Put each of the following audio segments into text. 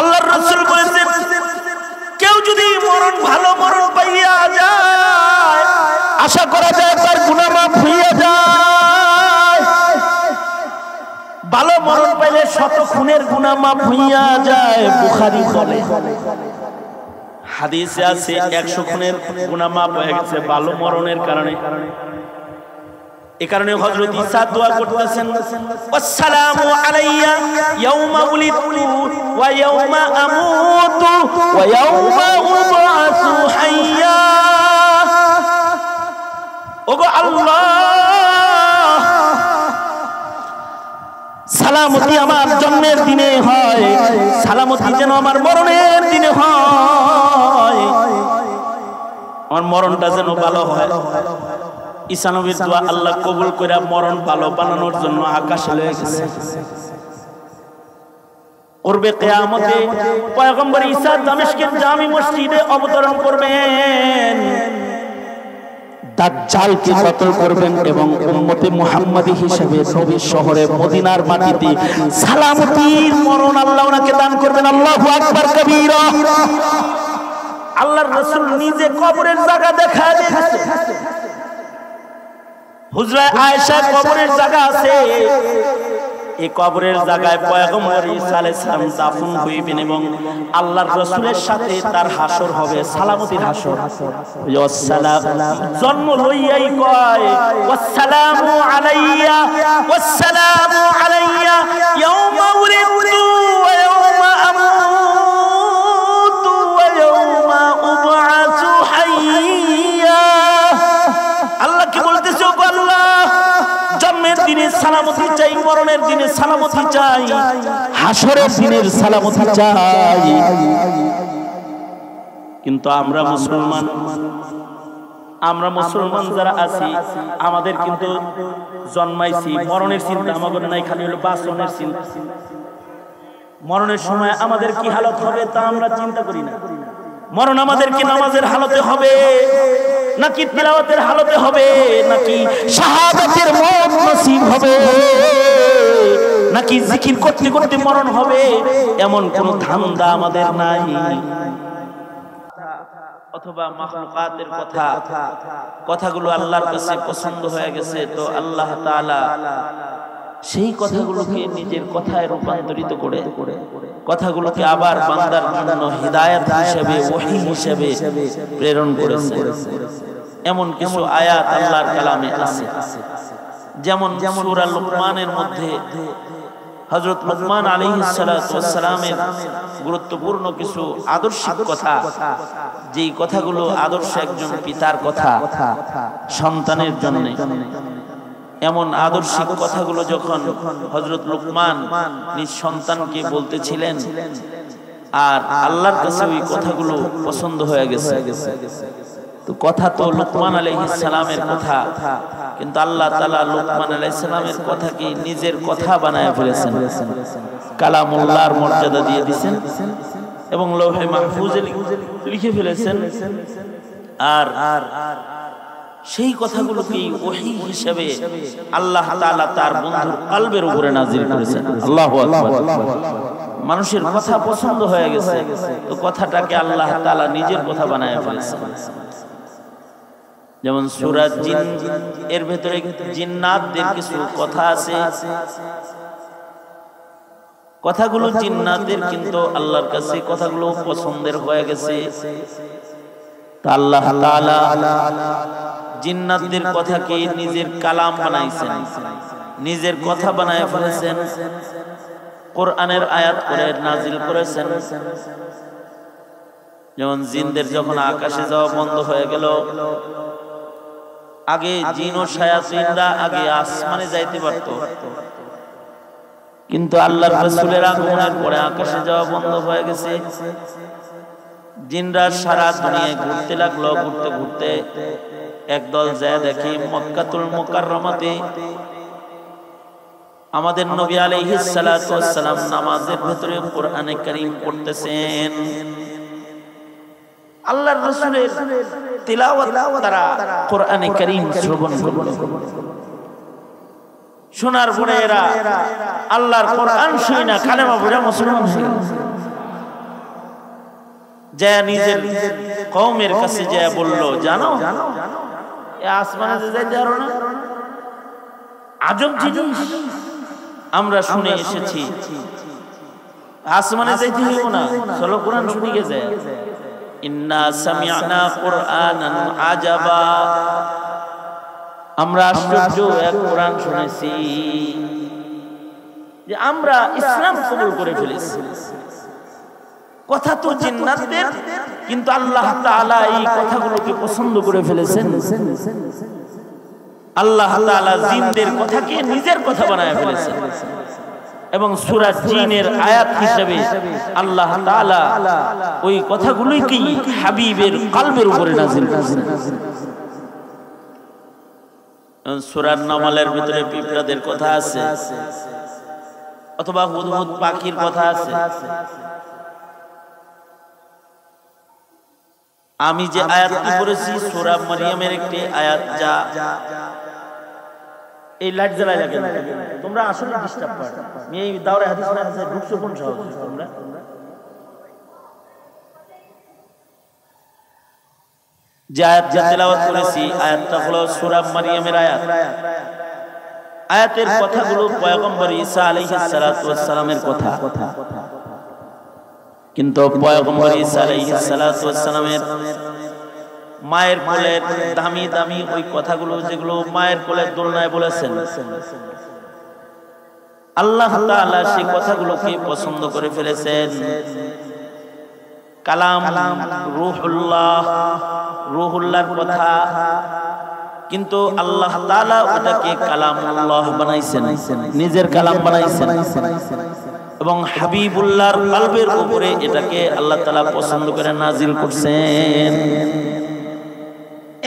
আল্লাহর রাসূল বলেছেন কেউ যদি মরণ ভালো মরণ পাইয়া যায় আশা করা যায় তার গুনাহ মাফ হইয়া যায়। ভালো মরণ পাইলে শত খুনের গুনাহ মাফ হইয়া যায়। বুখারী বলে হাদিসে আছে 100 খুনের গুনাহ মাফ হয়ে গেছে ভালো মরণের কারণে। এই কারণে হযরত ঈসা দোয়া করতেছেন আসসালামু আলাইয়া ইয়াউমা উলিদতু ওয়া ইয়াউমা আমুতু ওয়া ইয়াউমা উবআসু হাইয়া। ওগো আল্লাহ সালামতি আমার জন্মের দিনে হয়, সালামতি যেন আমার মরণের দিনে হয়, আমার মরণটা যেন ভালো হয়। ঈসা নবীর দোয়া আল্লাহ কবুল করে মরণ ভালো বানানোর জন্য আকাশে লয়ে গেছে। করবে কিয়ামতে পয়গম্বর ঈসা দামেস্কের জামি মসজিদে অবতরণ করবেন, দাজ্জালকে কতল করবেন এবং উম্মতে মুহাম্মাদী হিসেবে নবীর শহরে মদিনার মাটিতে সালামতির মরণ আল্লাহ ওনাকে দান করবেন। আল্লাহু আকবার কবীরা। আল্লাহর রাসূল নিজে কবরের জায়গা দেখায় দিয়েছে। হুজরা আয়েশা কবরের জায়গা আছে, এই কবরের জায়গায় পয়গম্বর ঈসা আলাইহিস সালাম দাফন হইবেন এবং আল্লাহর রাসূলের সাথে তার হাসর হবে, সালামতির হাসর। জন্ম লইয়াই কয় ওয়াসসালামু আলাইয়া ওয়াসসালামু আলাইয়া ইয়াউমা উলিদতু ওয়া ইয়াউমা আমুতু ওয়া ইয়াউমা উবআসু হাইয়া। আল্লাহ কি বলতেছে? ওগো আল্লাহ জন্মের দিনে সালামতি চাই, মরণের দিনে সালামতি চাই, হাসরের দিনের সালামতি চাই। কিন্তু আমরা মুসলমান যারা আছি আমাদের কিন্তু জন্মাইছি মরণের চিন্তা আমাদের নাই, খালি হলো বাঁচনের চিন্তা। মরণের সময় আমাদের কি হালত হবে তা আমরা চিন্তা করি না। মরণ আমাদের কি নামাজের হালতে হবে নাকি তিলাওয়াতের হালতে হবে নাকি শাহাদাতের মত নসিব হবে নাকি জিকির করতে করতে মরণ হবে, এমন কোন ধান্দা আমাদের নাই। অথবা মাখলুকাতের কথাগুলো আল্লাহর কাছে পছন্দ হয়ে গেছে, তো আল্লাহ তাআলা সেই কথাগুলোকে নিজের কথায় রূপান্তরিত করে কথাগুলোকে আবার বান্দার জন্য হিদায়াত হিসেবে ওহী হিসেবে প্রেরণ করেছে। এমন কিছু আয়াত আল্লাহর কালামে আছে, যেমন সূরা লুকমানের মধ্যে হযরত লুকমান আলাইহিস সালাতু ওয়াস সালামের গুরুত্বপূর্ণ কিছু আদর্শিক কথা, যেই কথাগুলো আদর্শ একজন পিতার কথা সন্তানের জন্য। এমন আদর্শিক কথাগুলো যখন হযরত লুকমান নিজ সন্তানকে বলতেছিলেন আর আল্লাহর কাছে ওই কথাগুলো পছন্দ হয়ে গেছে। তো কথা তো লুকমান আলাইহিস সালামের কথা, কিন্তু আল্লাহ তাআলা লুকমান আলাইহিস সালামের কথাকে নিজের কথা বানায় ফেলেছেন, কালামুল্লাহর মর্যাদা দিয়ে দিয়েছেন এবং লৌহে মাহফুজে লিখে ফেলেছেন। আর সেই কথাগুলোকে ওহী হিসেবে আল্লাহ তাআলা তার বন্ধুর কলবের উপরে নাযিল করেছেন। আল্লাহু আকবার। মানুষের কথা পছন্দ হয়ে গেছে, তো কথাটাকে আল্লাহ তাআলা নিজের কথা বানায় ফেলেছেন। যেমন সূরা জিন এর ভিতরে জিন্নাতদের কিছু কথা আছে, কথাগুলো জিন্নাতদের কিন্তু আল্লাহর কাছে কথাগুলো পছন্দের হয়ে গেছে। তা আল্লাহ তাআলা জিন্নাতদের কথাকে নিজের কালাম বানাইছেন, নিজের কথা বানায় ফেলেছেন, কোরআনের আয়াত করে নাজিল করেছেন। যেমন জিনদের যখন আকাশে যাওয়া বন্ধ হয়ে গেল, আগে জিন ও শায়াতিনরা আগে আসমানে যাইতে পারত, কিন্তু আল্লাহর রাসূলের আগমনের পরে আকাশে যাওয়া বন্ধ হয়ে গেছে। জিনরা সারা দুনিয়ায় ঘুরতে লাগলো, ঘুরতে ঘুরতে একদল যায় দেখি মক্কাতুল মুকাররমাতে আমাদের নবী আলাইহিস সালাতু ওয়াস সালাম নামাজের ভিতরে কোরআনে কারীম পড়তেছেন। আল্লাহর রাসূলের তিলাওয়াত তারা কোরআনে কারীম শ্রবণ করল। শোনার পরে এরা আল্লাহর কোরআন শুনে না কালেমা পড়ে মুসলমান হয়ে গেল। যে নিজের কওমের কাছে যে বলল, জানো এই আসমানে যে যাইতে পারো না, আজব জিনিস আমরা শুনে এসেছি, আসমানে যাইতে হইব না, চলো কোরআন শুনি গে যায়। ইন্না সামি'না কুরআনান আজাবা, আমরা আশ্চর্য এক কোরআন শুনেছি, যে আমরা ইসলাম কবুল করে ফেলেছি। কথা তো জিন্নাতদের, কিন্তু আল্লাহ তাআলা এই কথাগুলোকে পছন্দ করে ফেলেছেন। আল্লাহ তাআলা জিনদের কথাকে নিজের কথা বানায় ফেলেছেন, এবং সূরা জিনের আয়াত হিসেবে আল্লাহ তাআলা ওই কথাগুলোকে হাবিবের কলবের উপরে নাযিল করেছেন। সূরা নামলের ভিতরে পিঁপড়াদের কথা আছে, অথবা হুদহুদ পাখির কথা আছে। আমি যে আয়াতটি পড়েছি সূরা মারইয়ামের একটি আয়াত, যা এই লাইট জ্বালায় লাগে না, তোমরা আসলে ডিস্টার্ব করো। আমি এই দাওরা হাদিস না আছে ঢুকছো কোন সহজে তোমরা? যে আয়াত তেলাওয়াত করেছি আয়াতটা হলো সূরা মারইয়ামের আয়াত। আয়াতের কথাগুলো পয়গম্বর ঈসা আলাইহিস সালাতু ওয়াস সালামের কথা, কিন্তু পয়গম্বর ঈসা আলাইহিস সালাতু ওয়াস সালামের মায়ের কোলের দামি দামি ওই কথাগুলো, যেগুলো মায়ের কোলের দোলনায় বলেছেন, আল্লাহ তাআলা সেই কথাগুলোকে পছন্দ করে ফেলেছেন। কালাম রূহুল্লাহ, রূহুল্লাহর কথা, কিন্তু আল্লাহ তাআলা ওটাকে কালামুল্লাহ বানাইছেন, নিজের কালাম বানাইছেন, এবং হাবিবুল্লাহর কলবের উপরে এটাকে আল্লাহ তাআলা পছন্দ করে নাজিল করছেন।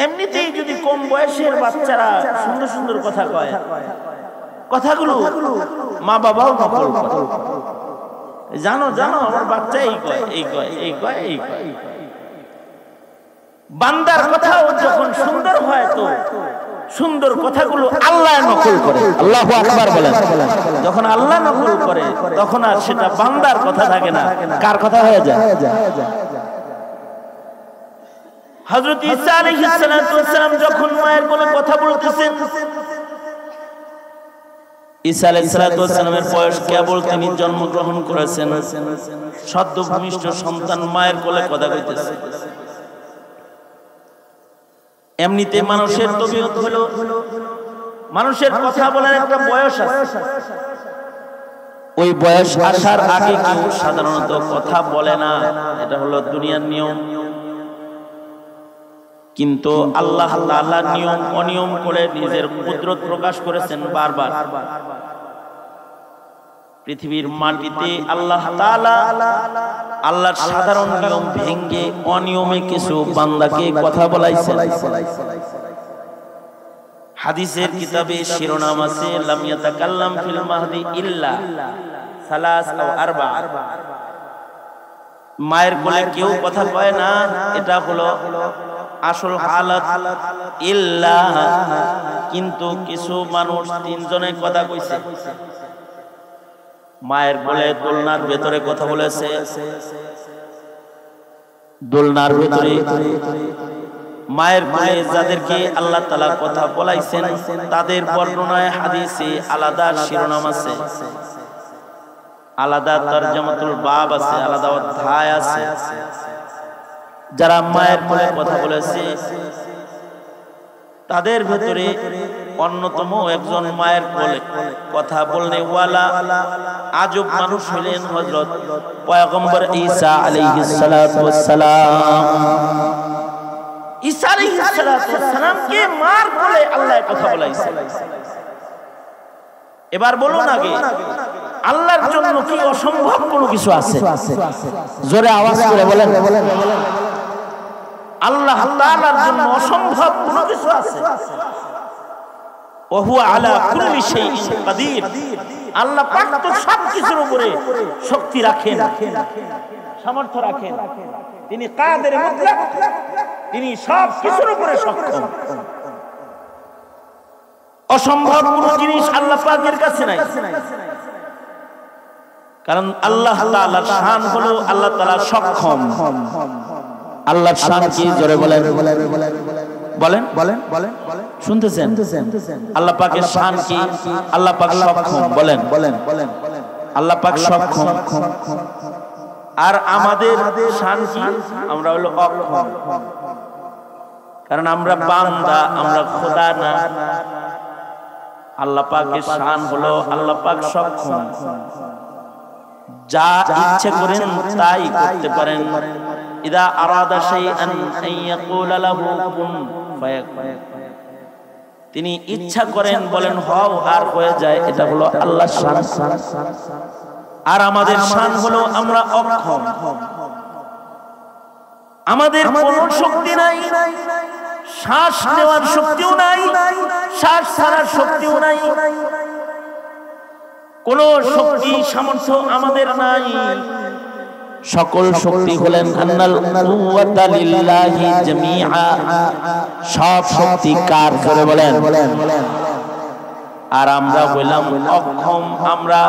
এমনিতেই যদি কম বয়সের বাচ্চারা সুন্দর সুন্দর কথা কয়, কথাগুলো মা বাবাও নকল করে। জানো জানো আমার বাচ্চা এই কয়, এই কয়, এই কয়, এই কয়। বান্দার কথাও যখন সুন্দর হয়, তো সুন্দর কথাগুলো আল্লাহ নকল করে। আল্লাহু আকবার বলেন। যখন আল্লাহ নকল করে, তখন আর সেটা বান্দার কথা থাকে না, কার কথা হয়ে যায়? হযরত ঈসা আলাইহিস সালাতু ওয়াস সালাম যখন মায়ের কোলে কথা বলতেছেন, ঈসা আলাইহিস সালাতু ওয়াস সালামের বয়স কেবল তিনি জন্মগ্রহণ করেছেন, সদ্য ভূমিষ্ঠ সন্তান মায়ের কোলে কথা কইতেছে। এমনিতে মানুষের তবিয়ত হলো, মানুষের কথা বলার একটা বয়স আছে। ওই বয়স আসার আগে কেউ সাধারণত কথা বলে না, এটা হলো দুনিয়ার নিয়ম। কিন্তু আল্লাহ তাআলা নিয়ম অনিয়ম করে নিজের কুদরত প্রকাশ করেছেন বারবার। পৃথিবীর মাটিতে আল্লাহ তাআলা আল্লাহর সাধারণ নিয়ম ভেঙে অনিয়মে কিছু বান্দাকে কথা বলাইছেন। হাদিসের কিতাবে শিরোনাম আছে, লাম ইয়াতাকাল্লাম ফিল মাহদি ইল্লা সালাস আও আরবা। মায়ের কোলে কেউ কথা কয় না, এটা হলো আসল হালাত। ইল্লা, কিন্তু কিছু মানুষ তিনজনে কথা কইছে। মায়ের কোলে দোলনার ভেতরে কথা বলেছে, দোলনার ভেতরে মায়ের কোলে যাদেরকে আল্লাহ তাআলা কথা বলাইছেন, তাদের বর্ণনায় হাদিসে আলাদা শিরোনাম আছে, আলাদা তরজমাতুল বাব আছে, আলাদা অধ্যায় আছে। যারা মায়ের কোলে কথা বলেছে তাদের ভেতরে অন্যতম একজন মায়ের কোলে কথা বলনে ওয়ালা আজব মানুষ হলেন হযরত পয়গম্বর ঈসা আলাইহিস সালাতু ওয়াস সালাম। ঈসা আলাইহিস সালাতু ওয়াস সালামকে মার কোলে আল্লাহ কথা বলাইছে। এবার বলুন আগে, আল্লাহর জন্য কি অসম্ভব কোনো কিছু আছে? জোরে আওয়াজ করে বলেন। আল্লাহ তাআলার জন্য অসম্ভব কোনো কিছু আছে? ওয়া হুয়া আলা কুল্লি শাইইন কাদির। আল্লাহ পাক তো সব কিছুর উপরে শক্তি রাখেন, সামর্থ্য রাখেন। তিনি কাদের মুতলাক, তিনি সব কিছুর উপরে সক্ষম। অসম্ভব কোনো জিনিস আল্লাহ পাকের কাছে নাই। কারণ আল্লাহ তাআলার শান হলো আল্লাহ তাআলা সক্ষম। আল্লাহর শান কি জোরে বলেন বলেন বলেন বলেন শুনতেছেন? আল্লাহ পাকের শান কি? আল্লাহ পাক সক্ষম। বলেন বলেন বলেন আল্লাহ পাক সক্ষম। আর আমাদের শান কি? আমরা হলো অক্ষম, কারণ আমরা বান্দা, আমরা খোদা না। আল্লাহ পাকের শান হলো আল্লাহ পাক সক্ষম, যা ইচ্ছে করেন তাই করতে পারেন। ইদা আরাদা শাইআন আইয়াকুলা লাহু কুন ফায়াকুন। তিনি ইচ্ছা করেন বলেন হও আর হয়ে যায়, এটা হলো আল্লাহর শান। আর আমাদের শান হলো আমরা অক্ষম, আমাদের কোনো শক্তি নাই, শ্বাস নেওয়ার শক্তিও নাই, শ্বাস ছাড়ার শক্তিও নাই, কোন শক্তি সামর্থ্য আমাদের নাই। সকল শক্তি হলেন আন্নাল কুওয়াতা লিল্লাহি জামিআ। সব শক্তি কার? করে বলেন। আর আমরা হইলাম অক্ষম, আমরা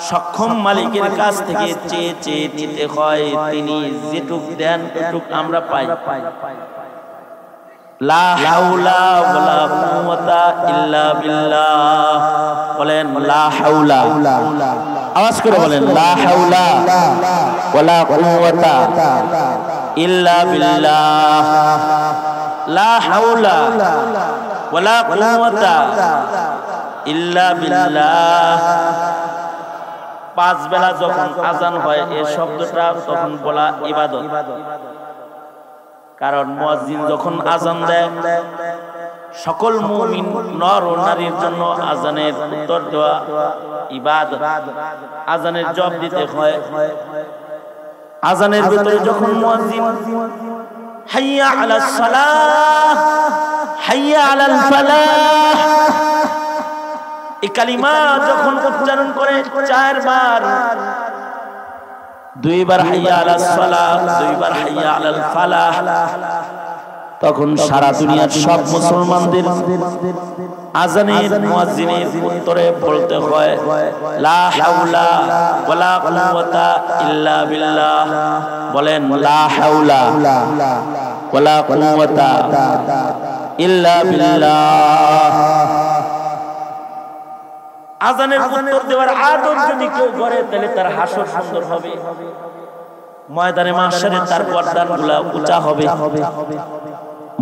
সক্ষম মালিকের কাছ থেকে চেয়ে চেয়ে নিতে হয়। তিনি যেটুক দেন ওটুক আমরা পাই। লা হাওলা ওয়ালা কুওয়াতা ইল্লা বিল্লাহ। বলেন লা হাওলা, আওয়াজ করে বলেন লা হাওলা ওয়ালা কুওয়াতা ইল্লা বিল্লাহ। লা হাওলা ওয়ালা কুওয়াতা ইল্লা বিল্লাহ। পাঁচ বেলা যখন আজান হয় এই শব্দটা তখন বলা ইবাদত। কারণ মুয়াজ্জিন যখন আজান দেয় সকল মুমিন নর ও নারীর জন্য আজানের উত্তর দেওয়া ইবাদত। আজানের জবাব দিতে হয়। আজানের ভিতরে যখন মুয়াজ্জিন হাইয়া আলাস সালাহ হাইয়া আলাল ফালাহ এই কালিমা যখন উচ্চারণ করে চারবার, দুইবার হাইয়া আলাস সালাহ, দুইবার হাইয়া আলাল ফালাহ, তখন সারা দুনিয়ার সব মুসলমানদের আজানের মুয়াজ্জিনের উত্তরে বলতে হয় লা হাওলা ওয়ালা কুওয়াতা ইল্লা বিল্লাহ। বলেন লা হাওলা ওয়ালা কুওয়াতা ইল্লা বিল্লাহ। আজানের উত্তর দেওয়ার আদব যদি কেউ করে তাহলে তার হাসর সুন্দর হবে, ময়দানে মাহশারে তার পর্দাগুলো উঁচা হবে।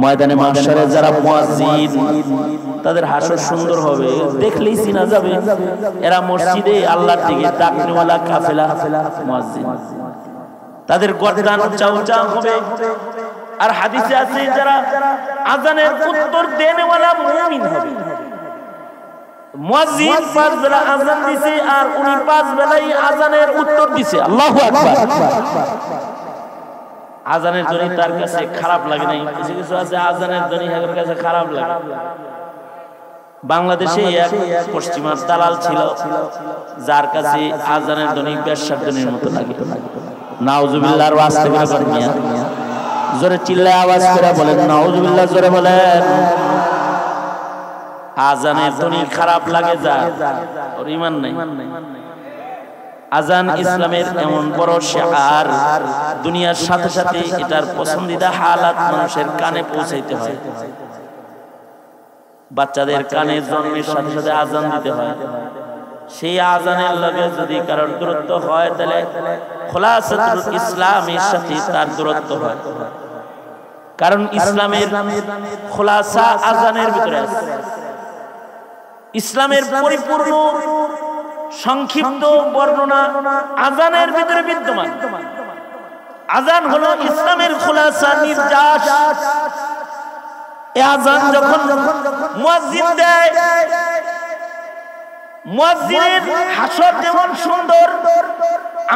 ময়দানে মাহশারে যারা মুয়াজ্জিন তাদের হাসর সুন্দর হবে, দেখলেই চিনা যাবে এরা মসজিদে আল্লাহর দিকে ডাকনেওয়ালা কাফেলা মুয়াজ্জিন। তাদের গর্দান উঁচা উঁচা হবে। আর হাদিসে আছে যারা আজানের উত্তর দেনেওয়ালা মুমিন হবে। মুয়াজ্জিন পাঁচ বেলা আজান দিছে আর উনি পাঁচ বেলাই আজানের উত্তর দিছে। আল্লাহু আকবার। আজানের ধ্বনি তার কাছে খারাপ লাগে নাই। কিছু কিছু আছে আজানের ধ্বনি তার কাছে খারাপ লাগে। বাংলাদেশে এক পশ্চিমা দালাল ছিল যার কাছে আজানের ধ্বনি বেশ্যার ধ্বনির মতো লাগে। নাউজুবিল্লাহর ওয়াস্তে করে বলেন, জোরে চিল্লায় আওয়াজ করে বলেন নাউজুবিল্লাহ, জোরে বলেন। আজানের ধ্বনি খারাপ লাগে যার, ওর ঈমান নাই। আজান ইসলামের এমন বড় শিআর, দুনিয়ার সাথে সাথে এটার পছন্দিদা হালাত মানুষের কানে পৌঁছাইতে হয়। বাচ্চাদের কানে জন্মের সাথে সাথে আজান দিতে হয়। সেই আজানের লগে যদি কারোর দূরত্ব হয় তাহলে খোলাসাতুল ইসলামের সাথে তার দূরত্ব হয়। কারণ ইসলামের খোলাসা আজানের ভিতরে আছে। ইসলামের পরিপূর্ণ সংক্ষিপ্ত বর্ণনা আজানের ভিতরে বিদ্যমান। আজান হলো ইসলামের খোলাসা, নির্যাস। এই আজান যখন মুয়াজ্জিন দেয়, মুয়াজ্জিনের হাসর যেমন সুন্দর,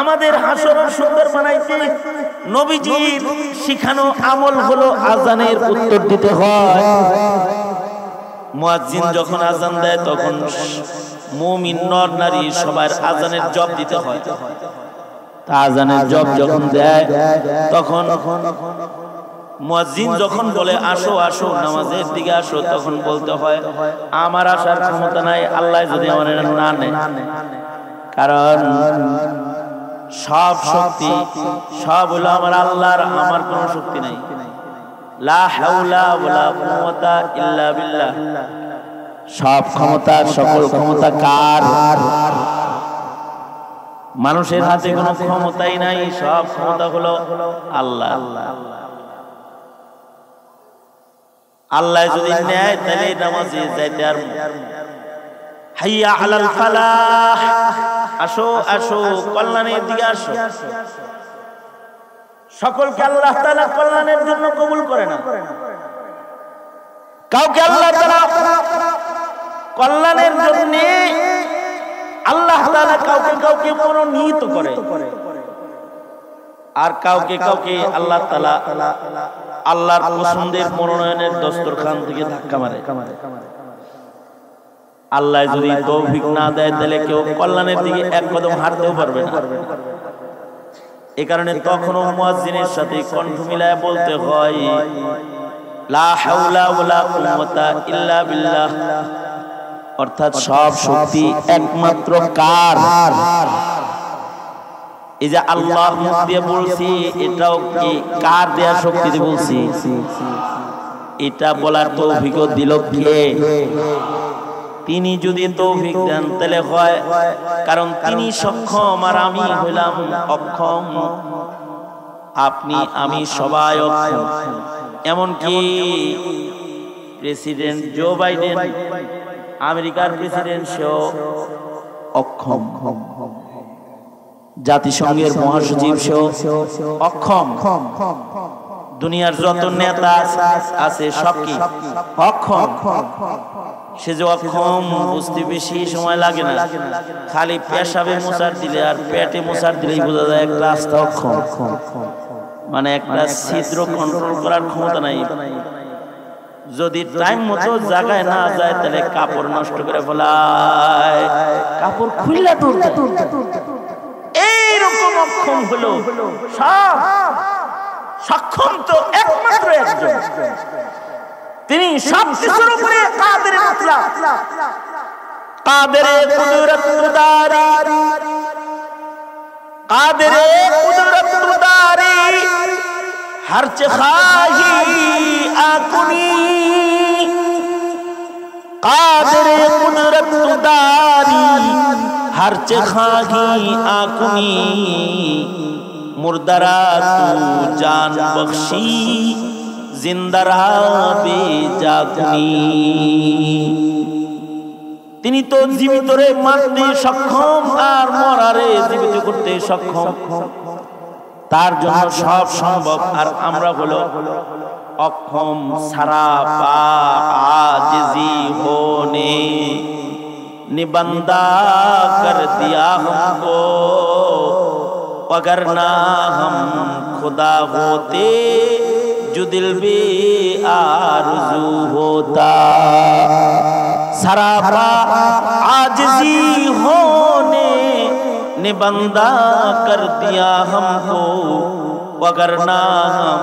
আমাদের হাসর সুন্দর বানাইতে নবীজির শিখানো আমল হলো আজানের উত্তর দিতে হয়। মুয়াজ্জিন যখন আজান দেয় তখন মুমিন নর নারী সবার আজানের জবাব দিতে হয়। তা আজানের জবাব যখন দেয় তখন মুয়াজ্জিন যখন বলে আসো আসো নামাজের দিকে আসো, তখন বলতে হয় আমার আসার ক্ষমতা নাই, আল্লাহ যদি আমার না নেয়। কারণ সব শক্তি সব হলো আমার আল্লাহর, আমার কোনো শক্তি নাই। লা হাওলা ওয়ালা কুওয়াতা ইল্লা বিল্লাহ। সব ক্ষমতা, সকল ক্ষমতা কার? মানুষের হাতে কোনো ক্ষমতাই নাই, সব ক্ষমতা হলো আল্লাহ। আল্লাহ যদি নেয় তাহলে নামাজে যাইতে আর হাইয়া আলাল ফালাহ, আসো আসো কল্যাণের দিকে আসো। সকলকে আল্লাহ তাআলা কল্যাণের জন্য কবুল করে না, কাউকে আল্লাহ তাআলা কল্যাণের জন্য আল্লাহ তাআলা কাউকে কাউকে মনোনীত করে, আর কাউকে কাউকে আল্লাহ তাআলা আল্লাহর পছন্দের মনোনয়নের দস্তরখান থেকে ধাক্কা মারে। আল্লাহ যদি তৌফিক না দেয় তাহলে কেউ কল্যাণের দিকে এক কদম হাঁটতেও পারবে না। এই কারণে তখনও মুয়াজ্জিনের সাথে কণ্ঠ মিলায় বলতে হয় লা হাওলা ওয়ালা কুওয়াতা ইল্লা বিল্লাহ, অর্থাৎ সব শক্তি একমাত্র কার? এই যে আল্লাহ মুখ দিয়ে বলছি, এটাও কি কার দেয়া শক্তি দিয়ে বলছি? এটা বলার তৌফিক দিল কে? তিনি যদি তৌফিক দেন তাহলে হয়, কারণ তিনি সক্ষম আর আমি হইলাম অক্ষম। আপনি আমি সবাই অক্ষম। এমনকি প্রেসিডেন্ট জো বাইডেন, আমেরিকার প্রেসিডেন্ট, সেও অক্ষম। জাতিসংঘের মহাসচিব সেও অক্ষম। দুনিয়ার যত নেতা আছে সব কি অক্ষম। সে যে অক্ষম বুঝতে বেশি সময় লাগে না, খালি পেশাবে মোছার দিলে আর পেটে মোছার দিলেই বোঝা যায় একটা রাস্তা অক্ষম। মানে একটা ছিদ্র কন্ট্রোল করার ক্ষমতা নাই। যদি টাইম মতো জায়গায় না যায় তাহলে কাপড় নষ্ট করে ফেলায়, কাপড় খুললা তুলতে। এইরকম অক্ষম হলো সব। সক্ষম তো একমাত্র একজন, তিনি সব কিছুর উপরে কাদের মুতলাক, কাদের কুদরতদারি, কাদের কুদরতদারি, हर्च खाही आकुनी कादर कुदरत दारी हर्च खाही आकुनी मुर्दरा तू जान बख्शी जिंदरा बेजाकुनी। তিনি তো জীবিতরে মারতে সক্ষম আর মরারে জীবিত করতে সক্ষম, তার জন্য সব সম্ভব। আর আমরা হলো অক্ষম। সারা পা आजिज़ी होने निबंदा कर दिया हमको अगर ना हम खुदा होते जो दिल बे आरज़ू होता। सरापा आजिज़ी होने ने बंदा कर दिया हमको वगरना हम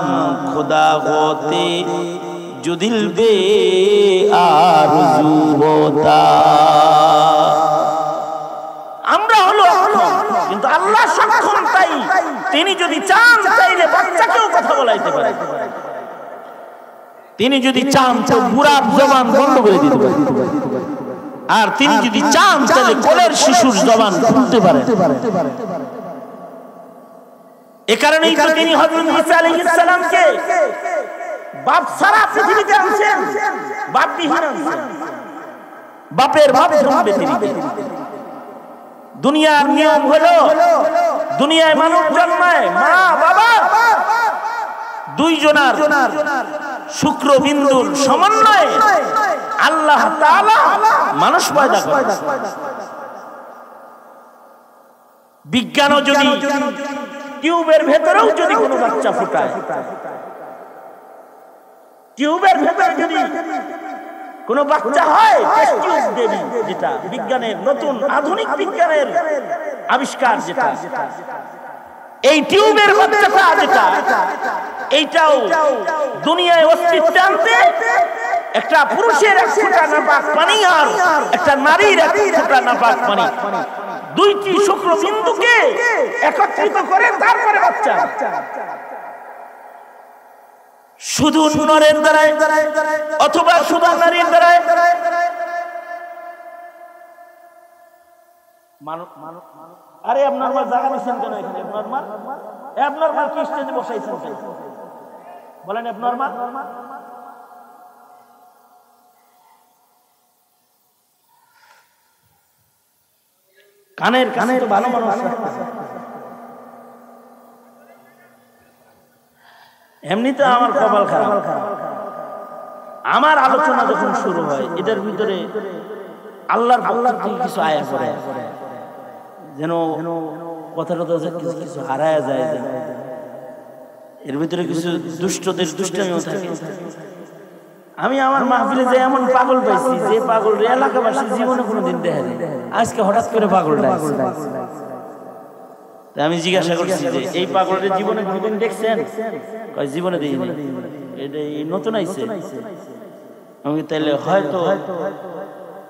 खुदा होते जो दिल बे आरज़ू होता। আমরা হলো কিন্তু আল্লাহ সক্ষম, তাই তিনি যদি চান চাইলে বাচ্চাকেও কথা বলাইতে পারে। তিনি যদি চান তো বুড়ার জবান বন্ধ করে দিতে পারে, আর তিনি যদি চান তাহলে কোলের শিশুর জবান খুলতে পারে। এ কারণেই তো তিনি হযরত ঈসা আলাইহিস সালামকে বাপ ছাড়া পৃথিবীতে আনছেন, বাপবিহীন আনছেন। বাপের বাপ জন্মে তিনি। দুনিয়ার নিয়ম হলো দুনিয়ায় মানুষ জন্মায় মা বাবা দুইজনার শুক্রবিন্দুর সমন্বয়ে আল্লাহ তাআলা মানুষ পয়দা করেন। বিজ্ঞানও যদি টিউবের ভেতরেও যদি কোনো বাচ্চা ফুটায়, টিউবের ভেতরে যদি কোনো বাচ্চা হয়, টেস্ট টিউব বেবি, যেটা বিজ্ঞানের নতুন আধুনিক বিজ্ঞানের আবিষ্কার, যেটা এই টিউবের বাচ্চাটা যেটা, এইটাও দুনিয়ায় অস্তিত্ব আনতে একটা পুরুষের এক ফোঁটা নাপাক পানি আর একটা নারীর এক ফোঁটা নাপাক পানি দুইটি শুক্রবিন্দুকে একত্রিত করে তারপরে বাচ্চা। শুধু নরের দ্বারায় অথবা শুধু নারীর দ্বারায় আরে আপনার মা জায়গা দিচ্ছেন কেন এখানে? আপনার মা কি স্টেজে বসাইছেন কেন বলেন? আপনার মা কানের কানের ভালো মানুষ। এমনিতে আমার কপাল খারাপ, আমার আলোচনা যখন শুরু হয় এটার ভিতরে আল্লাহর কিছু আয়া করে, যেন কথাটা কিছু কিছু হারায় যায়, এর ভিতরে কিছু দুষ্টদের দুষ্টামিও থাকে। আমি আমার মাহফিলে যে এমন পাগল পাইছি, যে পাগল এলাকাবাসী জীবনে কোনোদিন দেখেনি, আজকে হঠাৎ করে পাগলটা। আমি জিজ্ঞাসা করছি যে এই পাগলের জীবনে কোনোদিন দেখছেন? কয় জীবনে দেখিনি। এটা নতুন আইছে। আমি তাইলে হয়তো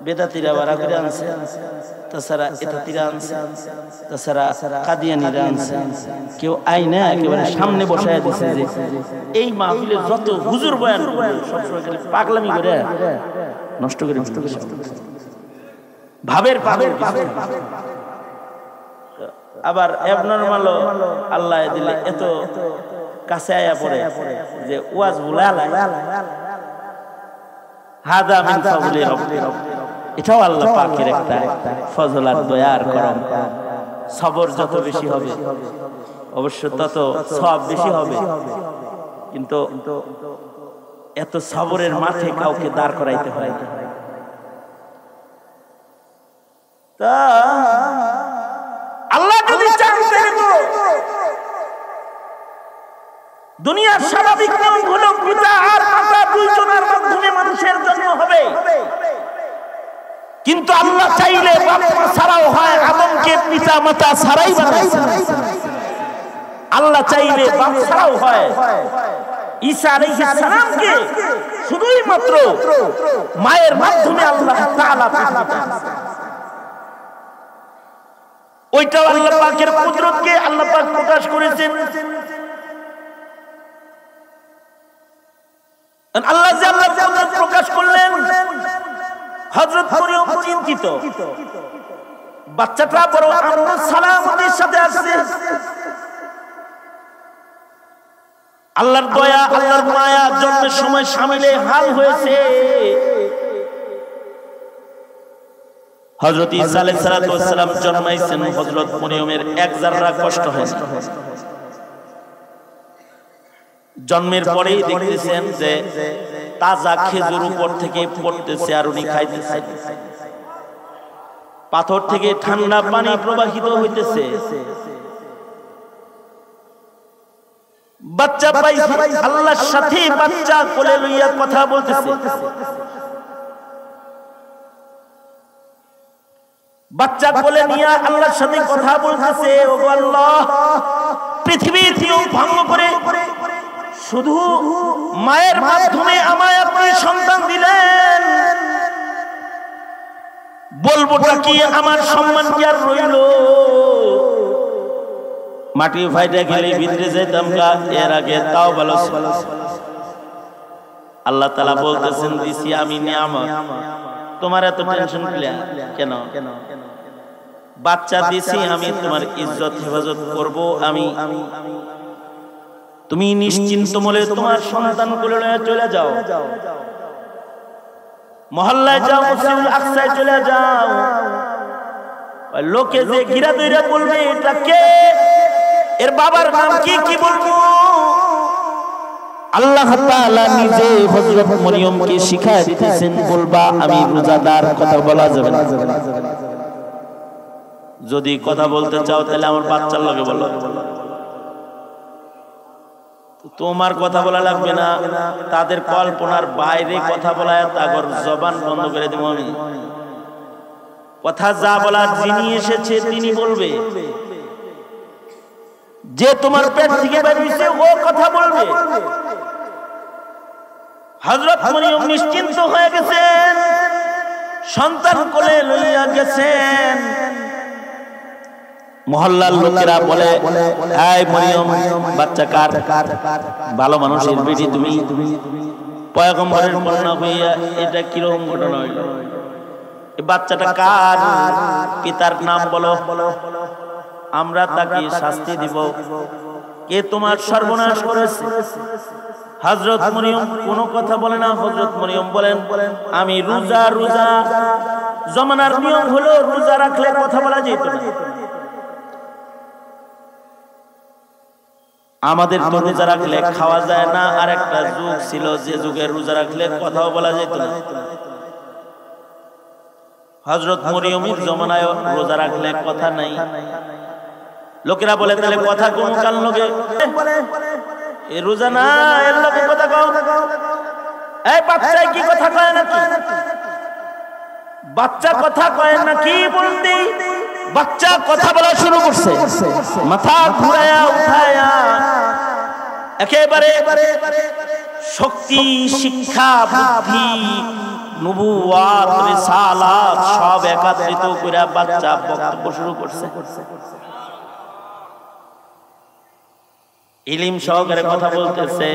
বেদাতিরা বাড়া করে আনছে, তাছাড়া এতাতিরা আনছে, তাছাড়া কাদিয়ানিরা আনছে, কেউ আইনা একেবারে সামনে বসায় দিচ্ছে যে এই মাহফিলের যত হুজুর বয়ান সবসময় পাগলামি করে নষ্ট করে ভাবের পাগল। আবার এবনরমাল আল্লাহ দিলে এত কাছে আয়া পড়ে যে ওয়াজ বুলালা হাদা মিন ফাজলি রাব্বি, এটাও আল্লাহ পাকের একটা ফজল আর দয়ার করম। সবর যত বেশি হবে অবশ্য তত সওয়াব বেশি হবে, কিন্তু এত সবরের মাঠে কাউকে দাঁড় করাইতে হয়। তা আল্লাহ যদি চান তো দুনিয়ার স্বাভাবিক নিয়ম হলো পিতা আর মাতা দুইজনের মাধ্যমে মানুষের জন্ম হবে, কিন্তু আল্লাহ চাইলে বাপ মা ছাড়াও হয়। আদমকে পিতা মাতা ছাড়াই বানাইছেন। আল্লাহ চাইলে বাপ ছাড়াও হয়। ঈসা আলাইহিস সালামকে শুধুই মাত্র মায়ের মাধ্যমে আল্লাহ তাআলা পাঠান। ওইটাও আল্লাহ পাকের কুদরতকে আল্লাহ পাক প্রকাশ করেছেন। আল্লাহ যে আল্লাহর কুদরত প্রকাশ করলেন, হযরত মরিয়ম চিন্তিত, বাচ্চাটা বড় আমন সালামতের সাথে আসছে। আল্লাহর দয়া আল্লাহর মায়া জন্মের সময় শামিলে হাল হয়েছে। হযরত ঈসা আলাইহিস সালাম জন্মাইছেন, হযরত মরিয়মের এক যারা কষ্ট হয়নি। জন্মের পরেই দেখতেছেন যে তাজা খেজুর উপর থেকে পড়তেছে আর উনি খাইতেছেন। পাথর থেকে ঠান্ডা পানি প্রবাহিত হইতেছে। বাচ্চা পাইছে, আল্লাহর সাথে বাচ্চা কোলে লইয়া কথা বলতেছে। বাচ্চা কোলে নিয়ে আল্লাহর সাথে কথা বলতেছে। ওগো আল্লাহ, পৃথিবীর নিয়ম ভঙ্গ করে শুধু মায়ের মাধ্যমে আমায় আপনি সন্তান দিলেন, বলবোটা কি? আমার সম্মান কি আর রইল? মাটি ফাইটা গেলে ভিতরে যেতাম গা, এর আগে তাও ভালো। আল্লাহ তাআলা বলতেছেন দিছি আমি নিয়ামত, তোমার এত টেনশন কেন? বাচ্চা দিছি আমি, তোমার ইজ্জত হেফাজত করব আমি। তুমি নিশ্চিন্ত মনে তোমার সন্তান কোলে নিয়ে চলে যাও, মহল্লায় যাও, মসজিদুল আকসায় চলে যাও। লোকে যে ঘিরা দইরা বলবে এটা কে, এর বাবার নাম কি, কি বলবো? আল্লাহ তাআলা নিজে হযরত মরিয়মকে শিখায় দিতেছেন, বলবা আমি রোজাদার, কথা বলা যাবে না। যদি কথা বলতে চাও তাহলে আমার বাচ্চার লগে বলো, তোমার কথা বলা লাগবে না। তাদের কল্পনার বাইরে কথা বলায় তাগর জবান বন্ধ করে দেব আমি। কথা যা বলার যিনি এসেছে তিনি বলবে, যে তোমার পেট থেকে বের হইছে ও কথা বলবে। হযরত মরিয়ম নিশ্চিন্ত হয়ে গেছেন, সন্তান কোলে লইয়া গেছেন। মহল্লার লোকেরা বলে, এই মরিয়ম বাচ্চা কার? ভালো মানুষের বেটি তুমি, পয়গম্বরের কন্যা হইয়া এটা কিরকম ঘটনা হইল? এই বাচ্চাটা কার? পিতার নাম বলো, আমরা তাকে শাস্তি দিব। কে তোমার সর্বনাশ করেছে? হযরত মরিয়ম কোনো কথা বলে না। হযরত মরিয়ম বলেন, আমি রোজা জমানার নিয়ম হলো রোজা রাখলে কথা বলা যেত না। আমাদের তো রোজা রাখলে খাওয়া যায় না, আর একটা যুগ ছিল যে যুগে রোজা রাখলে কথাও বলা যেত না। হযরত মরিয়মের জমানায় রোজা রাখলে কথা নাই। লোকেরা বলে, তাহলে কথা কোন কাল লগে? এ রোজা না, এর লগে কথা কও। এই বাচ্চা কি কথা কয় নাকি? বাচ্চা কথা কয় নাকি বলতে বাচ্চা কথা বলা শুরু করছে, মাথা ঘুরায়া উঠায়া একেবারে শক্তি, শিক্ষা, বুদ্ধি, নবুয়াত, রিসালাত সব একত্রিত করে বাচ্চা বক্তব্য শুরু করছে। ইলম সহকারে কথা বলতেছে।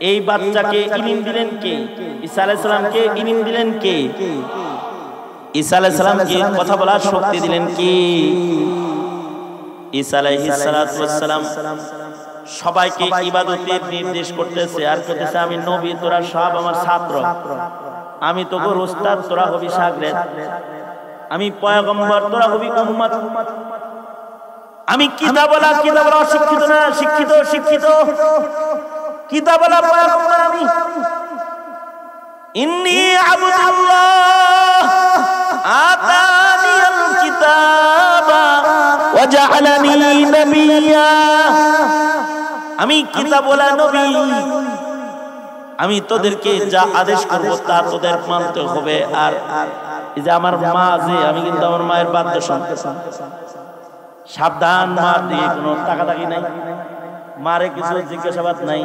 এই বাচ্চাকে ইলম দিলেন কে? ঈসা আলাইহিস সালামকে ইলম দিলেন কে? ঈসা আলাইহিস সালামকে কথা বলার শক্তি দিলেন কে? ঈসা আলাইহিস সালাম সবাইকে ইবাদতের নির্দেশ করতেছে আর করতেছে, আমি নবী, তোরা সব আমার ছাত্র, আমি তোর উস্তাদ, তোরা হবি শাগরেদ, আমি পয়গম্বর, তোরা হবি উম্মত, আমি কিতাবওয়ালা অশিক্ষিত না, শিক্ষিত কিতাবওয়ালা পয়গম্বর আমি। ইন্নী আবদুল্লাহ আতানিয়াল কিতাবা ওয়া জাআলানি নাবিয়্যা, আমি কিতাবওয়ালা নবী, আমি তোদেরকে যা আদেশ করব তা তোদের মানতে হবে। আর এই যে আমার মা, যে আমি কিন্তু আমার মায়ের বাধ্য সন্তান, সাবধান, মার দিয়ে কোনো তাকাতাকি নাই, মারে কিছু জিজ্ঞাসাবাদ নাই,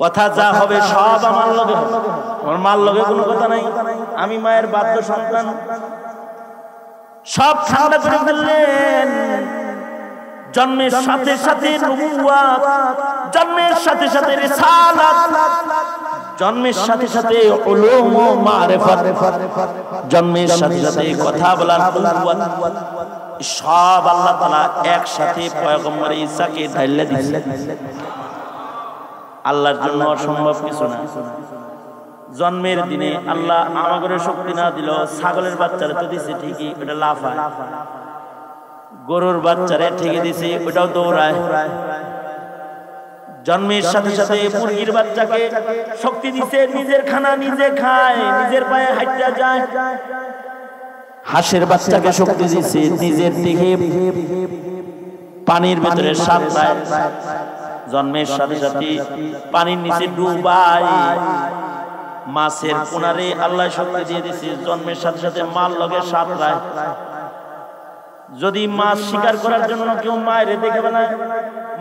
কথা যা হবে সব আমার লগে হবে, আমার মার লগে কোনো কথা নাই, আমি মায়ের বাধ্য সন্তান। সব ঠান্ডা করে ফেললেন। জন্মের সাথে সাথে নবুওয়াত, জন্মের সাথে সাথে রিসালাত, জন্মের সাথে সাথে উলুম ও মারিফাত, জন্মের সাথে সাথে কথা বলার কুওয়াত, সব আল্লাহ তাআলা একসাথে পয়গম্বর ঈসাকে ঢাইলা দিয়েছেন। আল্লাহর জন্য অসম্ভব কিছু না। জন্মের দিনে আল্লাহ আমাদের শক্তি না দিল, ছাগলের বাচ্চারে তো দিছে ঠিকই, ওটা লাফায়, গরুর বাচ্চারে ঠিকই দিছে, ওটাও দৌড়ায়। জন্মের সাথে সাথে মুরগির বাচ্চাকে শক্তি দিছে, নিজের খানা নিজে খায়, নিজের পায়ে হাঁটা যায়। হাঁসের বাচ্চাকে শক্তি দিছে, নিজের দিকে পানির ভিতরে সাঁতরায়। জন্মের সাথে সাথে পানির নিচে ডুবায়। মাছের কোনারে আল্লাহ শক্তি দিয়ে দিছে, জন্মের সাথে সাথে মাল লগে সাঁতরায়। যদি মাছ শিকার করার জন্য কেউ মায়ের দেখে বানায়,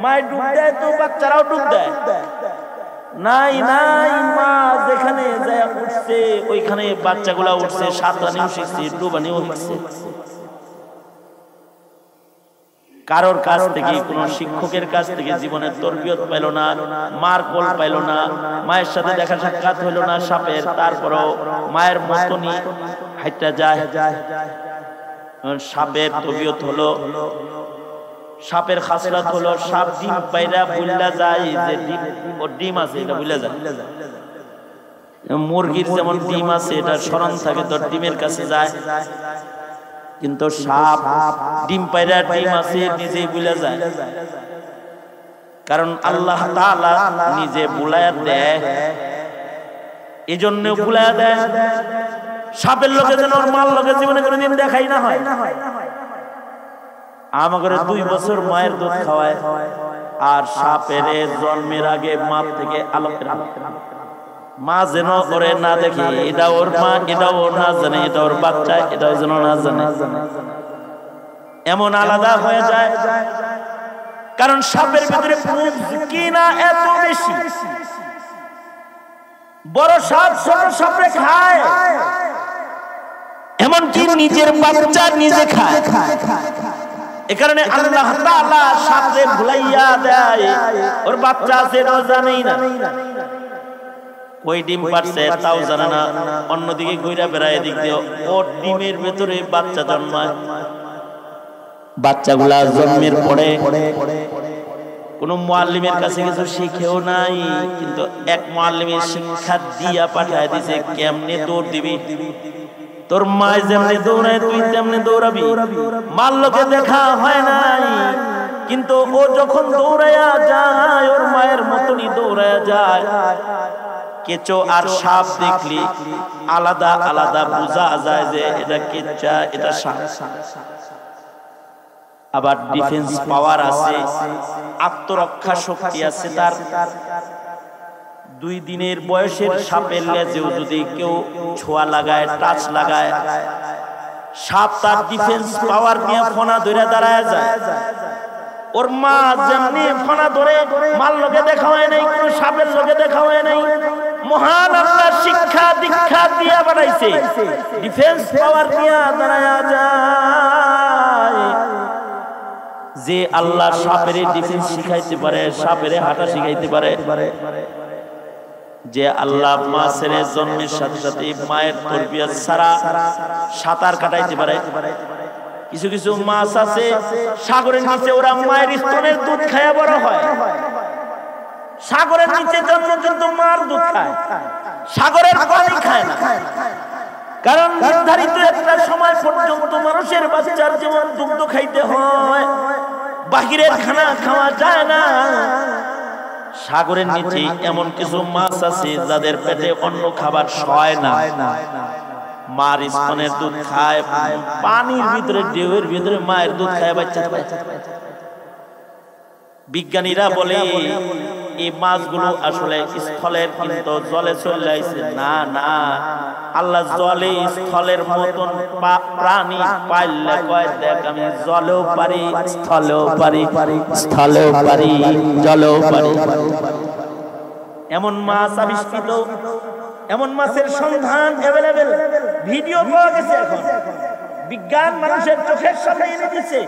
মায়ের ডুব দেয় তো বাচ্চারাও ডুব দেয়। নাই মা যেখানে যায় উঠছে ওইখানে বাচ্চাগুলা উঠছে, সাঁতরানিও শিখছে, ডুবানিও শিখছে। কারোর কাছ থেকে, কোন শিক্ষকের কাছ থেকে জীবনের তরবিয়ত পাইল না, মার কোল পাইল না, মায়ের সাথে দেখা সাক্ষাৎ হইল না সাপের, তারপরও মায়ের মতনই হাইটা যায়। সাপের তরবিয়ত হলো, সাপের খাসরাত হলো, সাপ ডিম পাইরা বুইলা যায়, যে ডিম ও ডিম আছে এটা বুইলা যায়। মুরগির যেমন ডিম আছে এটা স্মরণ থাকে, তো ডিমের কাছে যায়। কিন্তু সাপ ডিম পাইরা ডিম আছে নিজেই বুইলা যায়, কারণ আল্লাহ তাআলা নিজে বুলায়া দেয়, এজন্য বুলায়া দেয়। সাপের লোকে যেন ওর মাল লোকে জীবনে কোনোদিন দেখাই না হয়। আমাদের 2 বছর মায়ের দুধ খাওয়ায়, আর সাপের জন্মের আগে মা থেকে আলোকের মা যেন করে না দেখে, এটা ওর মা, এটা ওর না জানে, এটা ওর বাচ্চা, এটাও যেন না জানে, এমন আলাদা হয়ে যায়। কারণ সাপের ভিতরে কি না এত বেশি, বড় সাপ ছোট সাপে খায়, এমন এমনকি নিজের বাচ্চা নিজে খায়। এ কারণে আল্লাহ তাআলা সাথে ভুলাইয়া দেয়, ওর বাচ্চা আছে এটাও জানেই না, ওই ডিম পারছে তাও জানে না, অন্যদিকে ঘুরে বেড়ায়, এদিক দিয়ে ওর ডিমের ভেতরে বাচ্চা জন্মায়। বাচ্চাগুলা জন্মের পরে কোন মুআল্লিমের কাছে কিছু শিখেও নাই, কিন্তু এক মুআল্লিমের শিক্ষা দিয়া পাঠায় দিছে কেমনে দৌড় দিবি, তোর মা যেমনি দৌড়ায় তুই তেমনি দৌড়াবি। মার লোকে দেখা হয় নাই, কিন্তু ও যখন দৌড়াইয়া যায় ওর মায়ের মতনই দৌড়াইয়া যায়। কেঁচো আর সাপ দেখলি আলাদা আলাদা বোঝা যায় যে এটা কেঁচা এটা সাপ। আবার ডিফেন্স পাওয়ার আছে, আত্মরক্ষা শক্তি আছে তার। 2 দিনের বয়সের সাপের লেজেও যদি কেউ ছোঁয়া লাগায়, টাচ লাগায়, সাপ তার ডিফেন্স পাওয়ার নিয়ে ফনা ধরে দাঁড়ায় যায়। ওর মা যেমনি ফনা ধরে মার লোকে দেখা হয় নাই, কোন সাপের লোকে দেখা হয় নাই। মহান আল্লাহ শিক্ষা দীক্ষা দিয়া বানাইছে, ডিফেন্স পাওয়ার নিয়ে দাঁড়ায় যায়। যে আল্লাহ সাপের ডিফেন্স শিখাইতে পারে, সাপের হাঁটা শিখাইতে পারে, যে আল্লাহ মাছের জন্মের সাথে সাথে মায়ের তরবিয়ত ছাড়া সাঁতার কাটাইতে পারে। কিছু কিছু মাছ আছে সাগরের নিচে, ওরা মায়ের স্তনের দুধ খায় বড় হয়। সাগরের নিচে জন্ম কিন্তু মার দুধ খায়, সাগরের পানি খায় না। কারণ নির্ধারিত একটা সময় পর্যন্ত মানুষের বাচ্চার যেমন দুগ্ধ খাইতে হয়, বাহিরের খানা খাওয়া যায় না। সাগরের নিচে এমন কিছু মাছ আছে যাদের পেটে অন্য খাবার সয় না, মার স্তনের দুধ খায়, পানির ভিতরে ঢেউয়ের ভিতরে মায়ের দুধ খায় বাচ্চা। বিজ্ঞানীরা বলে এই মাছগুলো আসলে স্থলের, কিন্তু জলে চলে আসে না। না, আল্লাহ জলে স্থলের মতন প্রাণী পাইলে কয় দেখ আমি জলেও পারি, স্থলেও পারি, স্থলেও পারি, জলেও পারি। এমন মাছ আবিষ্কৃত, এমন মাছের সন্ধান অ্যাভেলেবেল, ভিডিও পাওয়া গেছে। এখন বিজ্ঞান মানুষের চোখের সামনে এনে দিচ্ছে,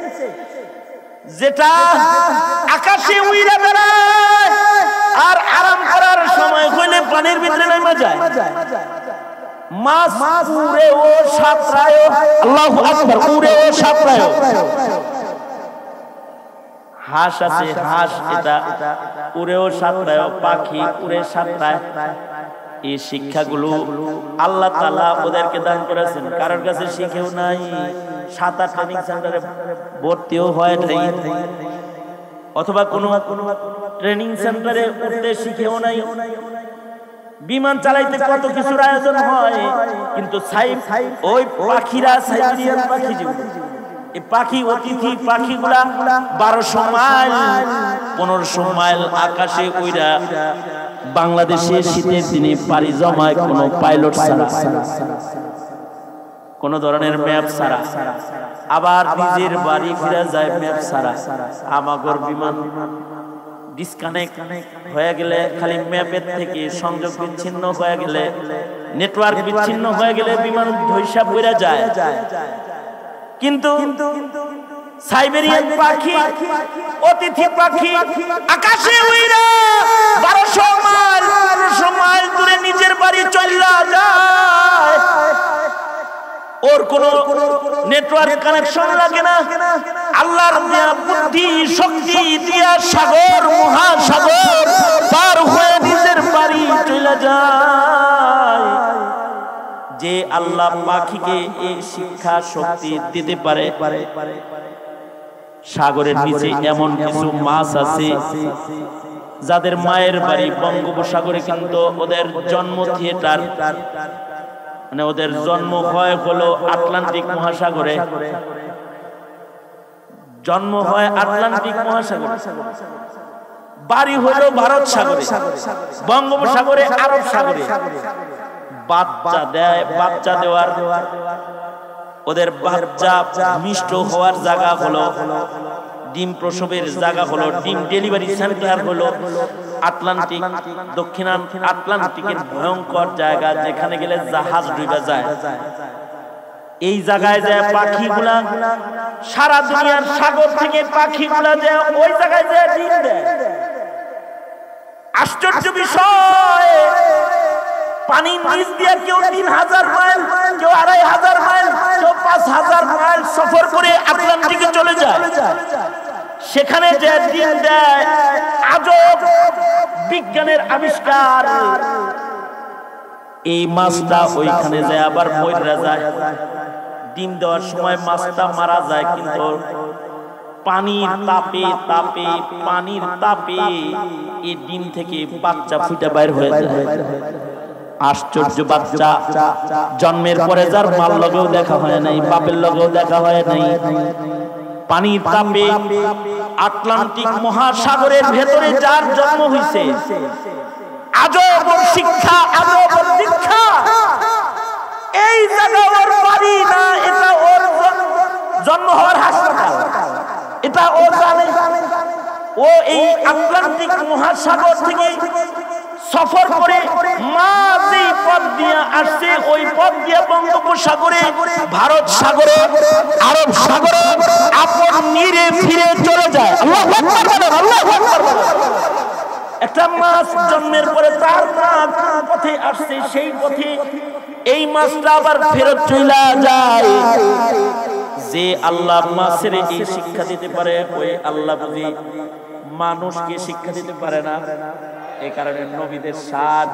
যেটা আকাশে উইরা বেড়ায় আর আরাম করার সময় হইলে পানির ভিতরে নেমে যায়। মাছ উড়ে ও সাঁতরায়, আল্লাহু আকবার, উড়ে ও সাঁতরায়। হাঁস আছে, হাঁস এটা উড়েও সাঁতরায়, পাখি উড়ে সাঁতরায়। এই শিক্ষাগুলো আল্লাহ তাআলা ওদেরকে দান করেছেন, কারোর কাছে শিখেও নাই। সাঁতার ট্রেনিং সেন্টারে ভর্তিও হয় নাই, অথবা কোনো ট্রেনিং সেন্টারে উঠতে শিখেও নাই। বিমান চালাইতে কত কিছুর আয়োজন হয়, কিন্তু ওই পাখিরা, সাইবেরিয়ান পাখি, এই পাখি অতিথি পাখিগুলা 1200 মাইল 1500 মাইল আকাশে উইরা বাংলাদেশে শীতের দিনে পাড়ি জমায় কোনো পাইলট ছাড়া, কোন ধরনের ম্যাপ ছাড়া, আবার নিজের বাড়ি ফিরে যায় ম্যাপ ছাড়া। আমাগর বিমান ডিসকানেক্ট হয়ে গেলে, খালি ম্যাপের থেকে সংযোগ বিচ্ছিন্ন হয়ে গেলে, নেটওয়ার্ক বিচ্ছিন্ন হয়ে গেলে বিমান ধৈর্য পড়ে যায়। কিন্তু সাইবেরিয়ান পাখি, অতিথি পাখি আকাশে উইরা 1200 মাইল 1500 মাইল দূরে নিজের বাড়ি চলে যায়। ওর কোন নেটওয়ার্ক কানেকশন লাগে না। আল্লাহর দেয়া বুদ্ধি শক্তি দিয়া সাগর মহাসাগর পার হয়ে নিজের বাড়ি চলে যায়। যে আল্লাহ পাখিকে এই শিক্ষা শক্তি দিতে পারে, সাগরের নিচে এমন কিছু মাছ আছে যাদের মায়ের বাড়ি বঙ্গোপসাগরে, কিন্তু ওদের জন্ম থিয়েটার, মানে ওদের জন্ম হয় হলো আটলান্টিক মহাসাগরে, জন্ম হয় আটলান্টিক মহাসাগরে, বাড়ি হলো ভারত সাগরে, বঙ্গোপসাগরে, আরব সাগরে। বাচ্চা দেয়, বাচ্চা দেওয়ার, ওদের বাচ্চা মিষ্ট হওয়ার জায়গা হলো, ডিম প্রসবের জায়গা হলো, ডিম ডেলিভারি সেন্টার হলো আটলান্টিক, দক্ষিণ আটলান্টিকের ভয়ঙ্কর জায়গা, যেখানে গেলে জাহাজ ডুবে যায়। এই জায়গায় যায় পাখিগুলা, সারা দুনিয়ার সাগর থেকে পাখিগুলা যায় ওই জায়গায় যায় ডিম দেয়। আশ্চর্য বিষয়, পানির নিচ দিয়ে কেউ 3000 মাইল, কেউ 2500 মাইল, কেউ 5000 মাইল সফর করে আটলান্টিকে চলে যায়, সেখানে যে ডিম দেয়। আজব বিজ্ঞানের আবিষ্কার। এই মাছটা ওইখানে যায় আবার মরে যায়। ডিম দেওয়ার সময় মাছটা মারা যায়, কিন্তু পানির তাপে পানির তাপে এই ডিম থেকে বাচ্চা ফুটে বাইর হয়ে যায়। আশ্চর্য বাচ্চা, জন্মের পরে যার মার লগেও দেখা হয় নাই, বাপের লগেও দেখা হয় নাই। পানির তাপে আটলান্টিক মহাসাগরের ভেতরে যার জন্ম হয়েছে, আজব শিক্ষা, আজব দীক্ষা। এই জায়গা ওর বাড়ি না, এটা ওর জন্ম হওয়ার হাসপাতাল, এটা ও জানে। ও এই আটলান্টিক মহাসাগর থেকে সফর করে মা যে পথ দিয়ে আসছে, ওই পথ দিয়ে বঙ্গোপসাগরে, ভারত সাগরে, আরব সাগরে আপন নিরে ফিরে চলে যায়। আল্লাহু আকবার বলেন, আল্লাহু আকবার বলেন। একটা মাছ জন্মের পরে তার পথে আসছে, সেই পথে এই মাছটা আবার ফেরত চলে যায়। যে আল্লাহ মাছের এই শিক্ষা দিতে পারে, ওই আল্লাহ বুঝি মানুষকে শিক্ষা দিতে পারে না। এই কারণে নবীদের শান,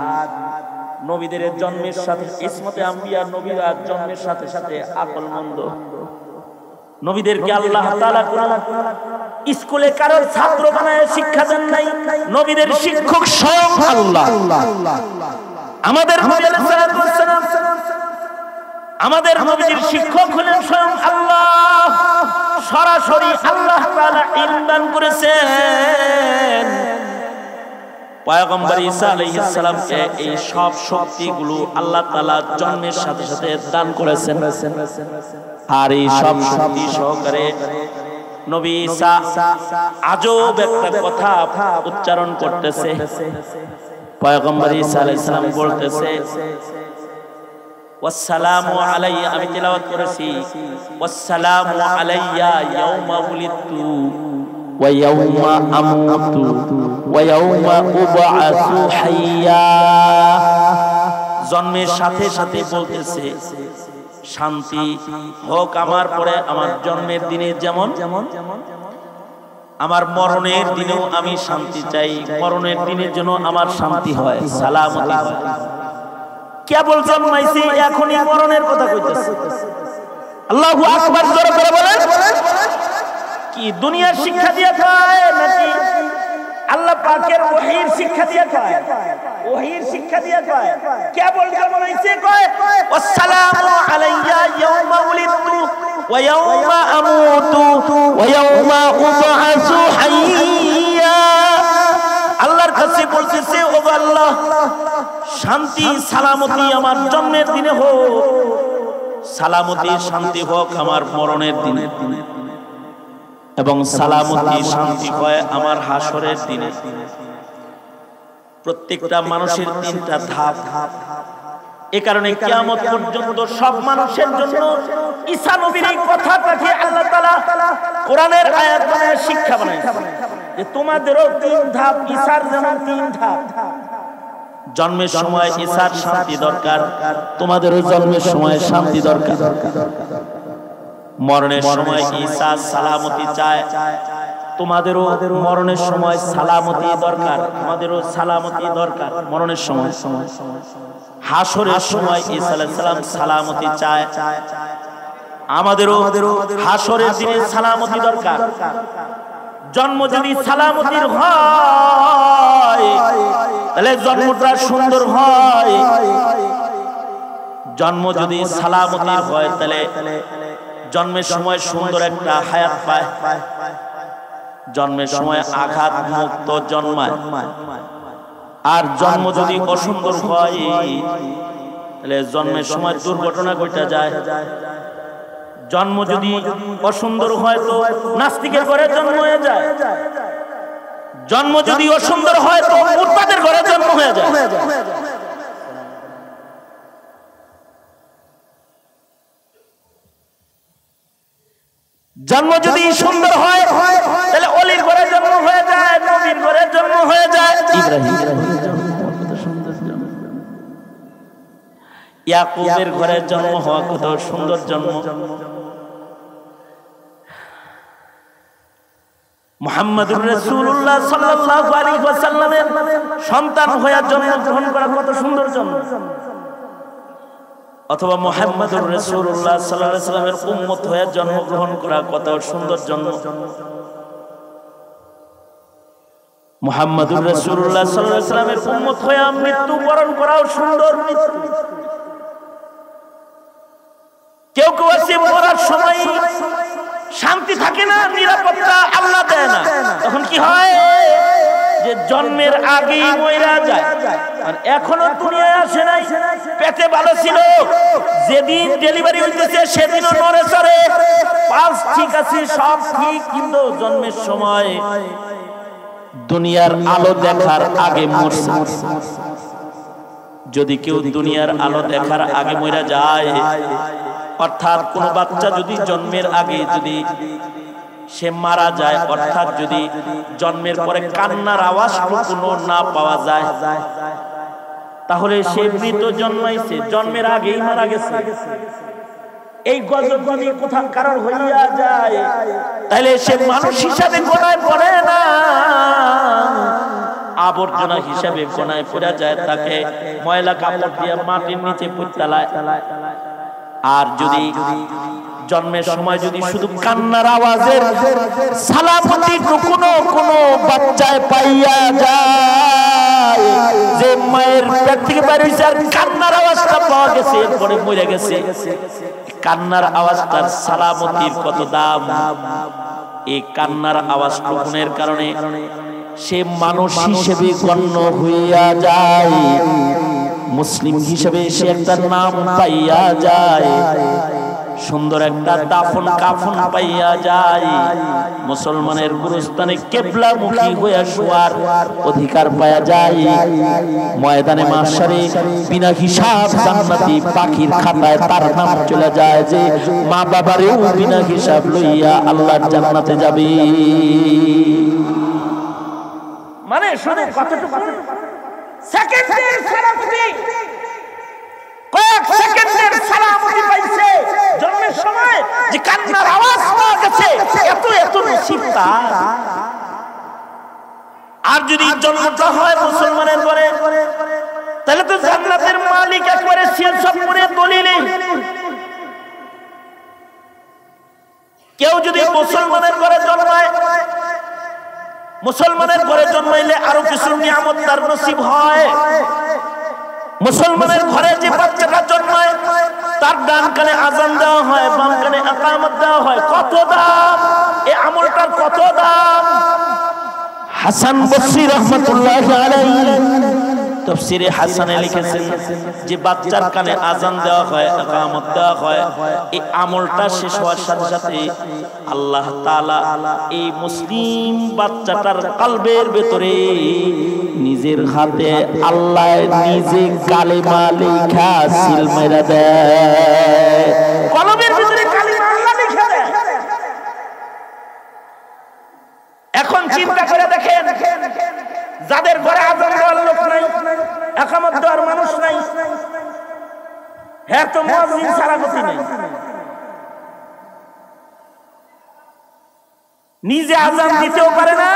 নবীদের জন্মের সাথে ইসমতে আম্বিয়া, নবীরা জন্মের সাথে সাথে আকল মন্দ। নবীদেরকে আল্লাহ তাআলা কোরআন স্কুলে কারোর ছাত্র বানায় শিক্ষা দেন নাই, নবীদের শিক্ষক স্বয়ং আল্লাহ। আমাদের নবী আলাইহিস সালাম, আমাদের নবীর শিক্ষক হলেন স্বয়ং আল্লাহ। সরাসরি আল্লাহ তাআলা ইলম দান করেছেন। পয়গম্বর ঈসা আলাইহিস সালামকে এই সব শক্তিগুলো আল্লাহ তাআলা জন্মের সাথে সাথে দান করেছেন। আর এই সব শক্তি সহকারে নবী ঈসা আজব একটা কথা উচ্চারণ করতেছে। পয়গম্বর ঈসা আলাইহিস সালাম বলতেছে, ওয়াসসালামু আলাইয়া, আমি তেলাওয়াত করেছি, ওয়াসসালামু আলাইয়া ইয়াউমা উলিদতু ওয়া ইয়াউমা আমুতু ওয়া ইয়াউমা উবআসু হাইয়া। জন্মের সাথে সাথে বলতেছে শান্তি হোক আমার পরে, আমার জন্মের দিনে যেমন আমার মরণের দিনেও আমি শান্তি চাই, মরণের দিনের জন্য আমার শান্তি হয়, সালামতি হয়। কেবল জন্মাইছি এখনই মরণের কথা কইতেছে। আল্লাহু আকবার জোরে করে বলেন। কি দুনিয়ার শিক্ষা দিয়ে কয় নাকি আল্লাহ পাকের ওহীর শিক্ষা দিয়ে কয়? ওহীর শিক্ষা দিয়ে কয়। কেবল জন্মাইছে কয় আসসালামু আলাইয়া ইয়াউমা উলিদতু ওয়া ইয়াউমা আমুতু ওয়া ইয়াউমা উবআসু হাইয়া। আল্লাহর কাছে বলতেছে, ও আল্লাহ, শান্তি সালামতি আমার জন্মের দিনে হোক, সালামতি শান্তি হোক আমার মরণের দিনে, এবং সালামতি শান্তি হয় আমার হাসরের দিনে। প্রত্যেকটা মানুষের তিনটা ধাপ। এ কারণে কিয়ামত পর্যন্ত সব মানুষের জন্য ঈসা নবীর এই কথাটাকে আল্লাহ তাআলা কোরআনের আয়াত বানায় শিক্ষা বানাইছে যে তোমাদেরও তিন ধাপ, ঈসার যেমন তিন ধাপ। জন্মের সময় ঈসার শান্তি দরকার, তোমাদেরও জন্মের সময় শান্তি দরকার। মরণের সময় ঈসা সালামতি চায়, তোমাদেরও মরণের সময় সালামতি দরকার, তোমাদেরও সালামতি দরকার মরণের সময়। হাসরের সময় ঈসা আলাইহিস সালাম সালামতি চায়, আমাদেরও হাসরের দিনে সালামতি দরকার। জন্ম যদি সালামতির হয় তাহলে জন্মটা সুন্দর হয়, জন্ম যদি সালামতির হয় তাহলে জন্মের সময় সুন্দর একটা হায়াত পায়, জন্মের সময় আঘাত মুক্ত জন্মায়। আর জন্ম যদি অসুন্দর হয় তাহলে জন্মের সময় দুর্ঘটনা ঘটে যায়। জন্ম যদি অসুন্দর হয় তো নাস্তিকের ঘরে জন্ম হয়ে যায়, জন্ম যদি অসুন্দর হয় তো মুরতাদের ঘরে জন্ম হয়ে যায়। জন্ম যদি সুন্দর হয় তাহলে অলির ঘরে জন্ম হয়ে যায়, নবীর ঘরে জন্ম হয়ে যায়। ইব্রাহিম কত সুন্দর জন্ম, ইয়াকুবের ঘরে জন্ম হওয়া কত সুন্দর জন্ম, মুহাম্মদুর রাসূলুল্লাহ সাল্লাল্লাহু আলাইহি ওয়াসাল্লামের সন্তান হয়ে জন্মগ্রহণ করা কত সুন্দর জন্ম, অথবা মুহাম্মদুর রাসূলুল্লাহ সাল্লাল্লাহু আলাইহি ওয়াসাল্লামের উম্মত হয়ে জন্মগ্রহণ করা কত সুন্দর জন্ম, মুহাম্মদুর রাসূলুল্লাহ সাল্লাল্লাহু আলাইহি ওয়াসাল্লামের উম্মত হয়ে মৃত্যুবরণ করাও সুন্দর মৃত্যু। কেউ কেউ আছে মরার সময় শান্তি থাকে না, নিরাপত্তা আল্লাহ দেয় না, তখন কি হয় যে জন্মের আগেই মরে যায়, আর এখনো দুনিয়ায় আসে নাই, পেটে ভালো ছিল, যেদিন ডেলিভারি হইতেছে সেদিনও নড়ে চড়ে, পালস ঠিক আছে, সব ঠিক, কিন্তু জন্মের সময় দুনিয়ার আলো দেখার আগে মরছে। যদি কেউ দুনিয়ার আলো দেখার আগে মরে যায়, অর্থাৎ কোন বাচ্চা যদি জন্মের আগে যদি সে মারা যায়, অর্থাৎ যদি জন্মের পরে কান্নার আওয়াজ কোনো না পাওয়া যায়, তাহলে সে মৃত জন্মাইছে, জন্মের আগেই মারা গেছে। এই গজব যদি কোথাও কারোর হইয়া যায়, তাহলে সে মানুষ হিসাবে গোনায় পড়ে না, আবর্জনা হিসাবে গোনায় পড়ে যায়, তাকে ময়লা কাপড় দিয়ে মাটির নিচে পুঁতলায়। আর যদি জন্মের সময় যদি শুধু কান্নার আওয়াজের সালামতি কোনো বাচ্চায় পাইয়া যায়, যে মায়ের পেট থেকে বের হইছে আর কান্নার আওয়াজটা পাওয়া গেছে, এরপরে মরে গেছে, কান্নার আওয়াজটার সালামতির কত দাম। এই কান্নার আওয়াজ টুকুনের কারণে সে মানুষ হিসেবে গণ্য হইয়া যায়, মুসলিম হিসেবে সে একটা নাম পাইয়া যায়, সুন্দর একটা দাফন কাফন পাইয়া যায়, মুসলমানের গুরুস্থানে কিবলামুখী হইয়া শোয়ার অধিকার পাওয়া যায়, ময়দানে মাশারে বিনা হিসাব জান্নাতি পাখির খাতায় তার নাম চলে যায়, যে মা বাবারেও বিনা হিসাব লইয়া আল্লাহর জান্নাতে যাবে। মানে শুনে কতটুকু সেকেন্ডের সালামতি, কয়েক সেকেন্ডের সালামতি পাইছে জন্মের সময়, যে কান্নার আওয়াজ পাওয়া গেছে, এত এত নসিব তার। আর যদি জন্মটা হয় মুসলমানের ঘরে, তাহলে তো জান্নাতের মালিক একবারে সব করে দলিলে। কেউ যদি মুসলমানের ঘরে জন্মায়, মুসলমানের ঘরে জন্মাইলে আরো কিছু নিয়ামত তার নসিব হয়। মুসলমানের ঘরে যে বাচ্চাটা জন্মায়, তার ডান কানে আজান দেওয়া হয়, বাম কানে ইকামত দেওয়া হয়, কত দাম, এই আমলটার কত দাম। হাসান বসরি রাহমাতুল্লাহি আলাইহি তাফসীরে হাসানে লিখেছেন যে বাচ্চার কানে আজান দেওয়া হয়, ইকামত দেওয়া হয়, এই আমলটা শেষ হওয়ার সাথে সাথে আল্লাহ তাআলা এই মুসলিম বাচ্চাটার কলবের ভেতরে নিজের হাতে আল্লাহ নিজে কালেমা লেখা সিল মেরা দেয়, কলবের ভিতরে কালেমা আল্লাহ লিখে দেয়। এখন চিন্তা করে দেখেন, যাদের ঘরে আজান দেওয়ার লোক নাই, ইকামত দেওয়ার মানুষ নাই, হ্যাঁ তো মুয়াজ্জিন ছাড়া গতি নাই, নিজে আজান দিতেও পারে না,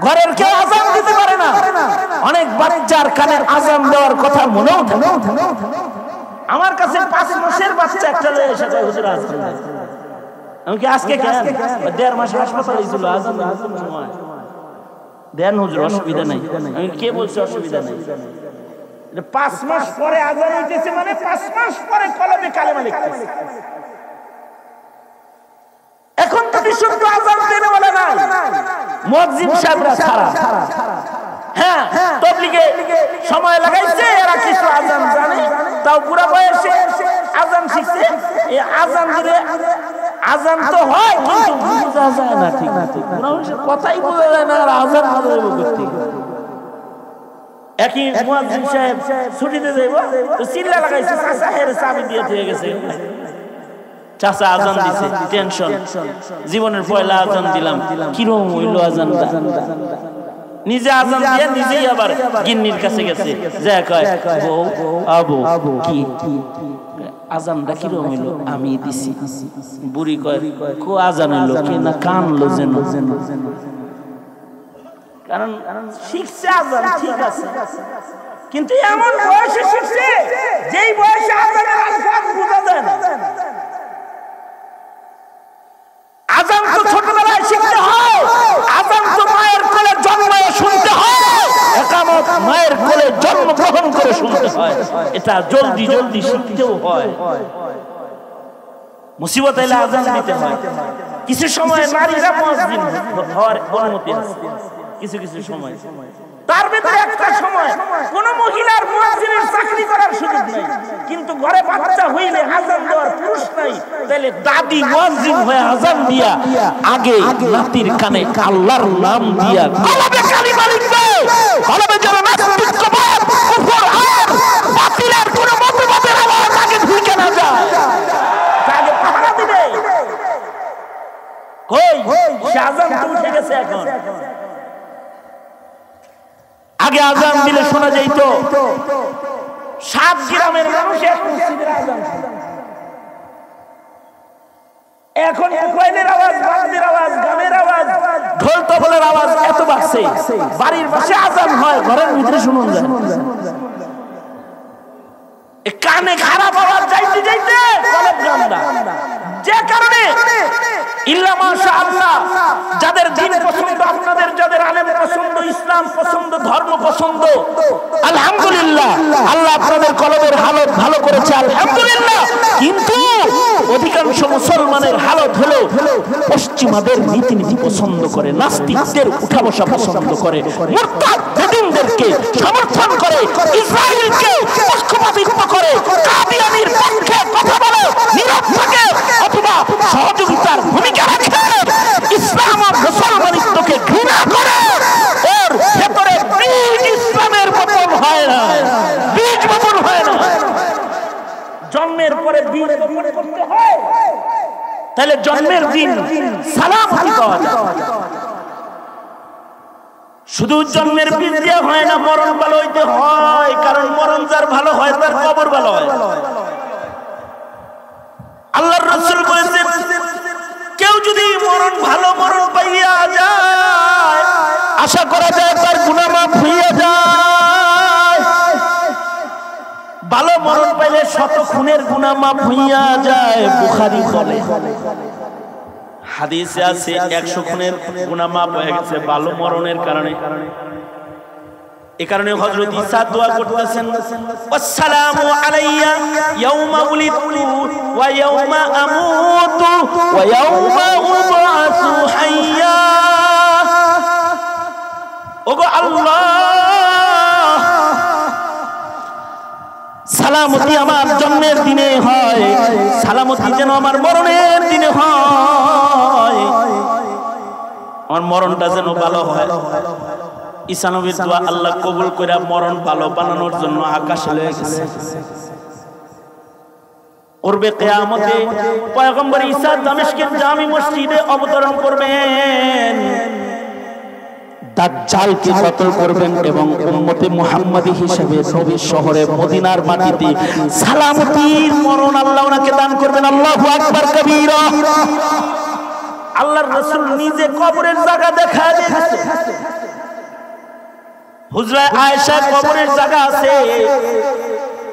ঘরের কেউ আজান দিতে পারে না, অনেক বাচ্চার কানে আজান দেওয়ার কথা মনেও থাকে। আমার কাছে 5 মাসের বাচ্চা একটা লয়ে এসে যায়, হুজুর আজান দেয়। আমি কি আজকে কেন 1.5 মাস হাসপাতালে ছিল, আজান দেওয়ার সময় দেন হুজুর, অসুবিধা নাই। আমি কে বলছি অসুবিধা নাই? 5 মাস পরে আজান হইতেছে, মানে 5 মাস পরে কলবে কালেমা লিখতেছে। এখন তো বিশুদ্ধ আজান দেনে বলে না, মুয়াজ্জিন সাহেবরা ছাড়া। হ্যাঁ, তাবলীগে সময় লাগাইছে, এরা কিছু আজান জানে, তাও বুড়া বয়সে আজান শিখছে। এই আজান দিলে আজান তো হয় কিন্তু বোঝা যায় না, ঠিক না, ঠিক মানুষের কথাই বোঝা যায় না, আর আজান বলবো করতে। একই মুয়াজ্জিন সাহেব ছুটিতে যাইব, তো চিল্লা লাগাইছে, চাচা হেরে চাবি দিয়ে দিয়ে গেছে। চাচা আজান দিছে, টেনশন, জীবনের পয়লা আজান দিলাম, কিরকম হইলো আজানটা। নিজে আজান দিয়ে নিজেই আবার গিন্নির কাছে গেছে, যে কয় বউ আবু কি আজানটা কিরকম হইলো, আমি দিছি। বুড়ি কয় কো আজান হইলো কি না, কানলো যেন। কারণ শিখছে আজান ঠিক আছে, কিন্তু এমন বয়সে শিখছে যেই বয়সে আজানের আলফাজ বোঝা যায় না। আজান তো ছোটবেলায় শিখতে হয়, আজান তো মায়ের কোলে জন্মায় শুনতে হয়, ইকামত মায়ের কোলে জন্মগ্রহণ করে শুনতে হয়। এটা জলদি জলদি শিখতেও হয়। মুসিবত এলে আজান দিতে হয়। কিছু সময় নারীরা মুয়াজ্জিন হওয়ার অনুমতি আছে, কিছু কিছু সময়। তার ভিতরে একটা সময় কোন মহিলার মুয়াজ্জিনের চাকরি করার সুযোগ নাই, কিন্তু ঘরে বাচ্চা হইলে আজান দেওয়ার পুরুষ নাই, তাহলে দাদি মুয়াজ্জিন হয়ে আজান দিয়া আগে নাতির কানে আল্লাহর নাম দিয়া কলবে কালিমা লিখবে। কলবে যেন নাস্তিক্যবাদ, কুফর আর বাতিলের কোন মতবাদের আওয়াজ আগে ঢুকে না যায়, আগে পাহারা দিবে। কই সে আজান তো উঠে গেছে এখন। আগে আজান দিলে শোনা যেত 7 গ্রামের মানুষ এক মসজিদের আজান, এখন মোবাইলের আওয়াজ, বাজের আওয়াজ, গানের আওয়াজ, ঢোল তবলের আওয়াজ এত বাড়ছে, বাড়ির পাশে আজান হয়, ঘরের ভিতরে শুনুন যায়। কানে খারাপ আওয়াজ যাইতে যাইতে কলব গান্দা। যে কারণে ইল্লা মাশাআল্লাহ যাদের দিন পছন্দ, আপনাদের যাদের আলেম পছন্দ, ইসলাম পছন্দ, ধর্ম পছন্দ, আলহামদুলিল্লাহ আল্লাহ আপনাদের কলবের হালত ভালো করেছে, আলহামদুলিল্লাহ। কিন্তু অধিকাংশ মুসলমানের হালত হলো পশ্চিমাদের নীতি পছন্দ করে, নাস্তিকদের উঠা বসা পছন্দ করে, মুরতাদ বেদিনদেরকে সমর্থন করে, ইসরায়েলকে পক্ষপাতিত্ব করে, কাদিয়ানির পক্ষে কথা বলে, নীরব থাকে অথবা সহযোগিতার ভূমিকা রাখে, ইসলাম আর মুসলমানিত্বকে ঘৃণা করে। ওর ভেতরে বীজ ইসলামের বপন হয় না, বীজ বপন হয় না। জন্মের পরে বীজ বপন করতে হয়, তাহলে জন্মের দিন সালামতি পাওয়া যায়। শুধু জন্মের বীজ দিয়ে হয় না, মরণ ভালো হইতে হয়, কারণ মরণ যার ভালো হয় তার কবর ভালো হয়। আল্লাহর রাসূল বলেছেন, কেউ যদি মরণ ভালো মরণ পাইয়া যায়, আশা করা যায় তার গুনাহ মাফ হইয়া যায়। ভালো মরণ পাইলে শত খুনের গুনাহ মাফ হইয়া যায়। বুখারী বলে, হাদিসে আছে 100 খুনের গুনাহ মাফ হয়ে গেছে ভালো মরণের কারণে। এই কারণে হযরত ঈসা দোয়া করতেছেন, আসসালামু আলাইয়া ইয়াউমা উলিদতু ওয়া ইয়াউমা আমুতু ওয়া ইয়াউমা উবআসু হাইয়া। ওগো আল্লাহ, সালামতি আমার জন্মের দিনে হয়, সালামতি যেন আমার মরণের দিনে হয়, আমার মরণটা যেন ভালো হয়। ঈসা নবীর দোয়া আল্লাহ কবুল করে মরণ ভালো বানানোর জন্য আকাশে লয়ে গেছে। করবে কিয়ামতে পয়গম্বর ঈসা দামেস্কের জামি মসজিদে অবতরণ করবেন, দাজ্জালকে কতল করবেন এবং উম্মতে মুহাম্মাদি হিসেবে নবীর শহরে মদিনার মাটিতে সালামতির মরণ আল্লাহ ওনাকে দান করবেন। আল্লাহু আকবার কবীরা। আল্লাহর রাসূল নিজে কবরের জায়গা দেখায় দিয়েছে। হুজরা আয়েশা কবরের জায়গা আছে,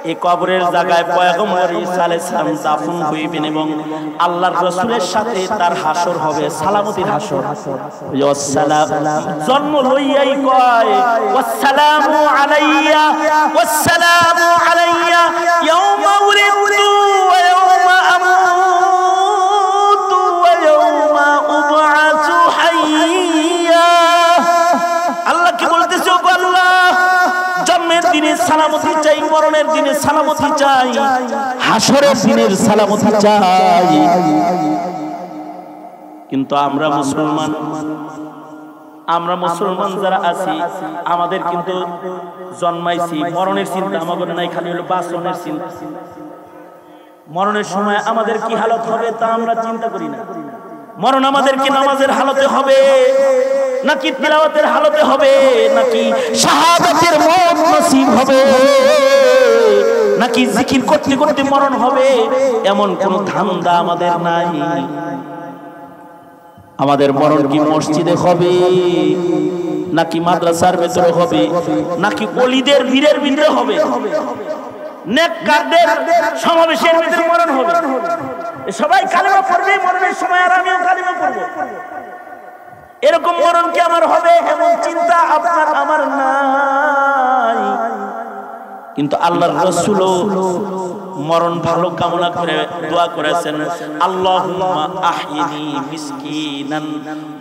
এই কবরের জায়গায় পয়গম্বর ঈসা আলাইহিস সালাম দাফন হইবেন এবং আল্লাহর রাসূলের সাথে তার হাসর হবে, সালামতির হাসর। ওয়াসসালাম জন্ম লইয়াই কয় ওয়াসসালামু আলাইয়া ওয়াসসালামু আলাইয়া ইয়াউমা উলিদতু ওয়া ইয়াউমা আমুতু ওয়া ইয়াউমা উবআসু হাইয়া। আল্লাহ কি বলতেছে? ও আল্লাহ, জন্মের দিনে সালামতি চাই, মরণের দিনে সালামতি চাই, হাসরের দিনের সালামতি চাই। কিন্তু আমরা মুসলমান যারা আছি, আমাদের কিন্তু জন্মাইছি, মরণের চিন্তা আমাদের নাই, খালি হলো বাঁচনের চিন্তা। মরণের সময় আমাদের কি হালত হবে তা আমরা চিন্তা করি না। মরণ আমাদের কি নামাজের হালতে হবে, নাকি তিলাওয়াতের হালতে হবে, নাকি শাহাদাতের মত নসিব হবে, নাকি জিকির করতে করতে মরণ হবে, এমন কোন ধান্দা আমাদের নাই। আমাদের মরণ কি মসজিদে হবে, নাকি মাদ্রাসার ভেতরে হবে, নাকি ওলিদের ভিড়ের ভিতরে হবে, নেককারদের সমাবেশের ভিতরে মরণ হবে? সবাই কালিমা পড়বে মরণের সময়, আর আমিও কালিমা পড়ব। এরকম মরণ কি আমার হবে, এমন চিন্তা আপনার আমার নাই। কিন্তু আল্লাহর রাসূলও মরণ ভালো কামনা করে দোয়া করেছেন, আল্লাহুম্মা আহইনি মিসকিনান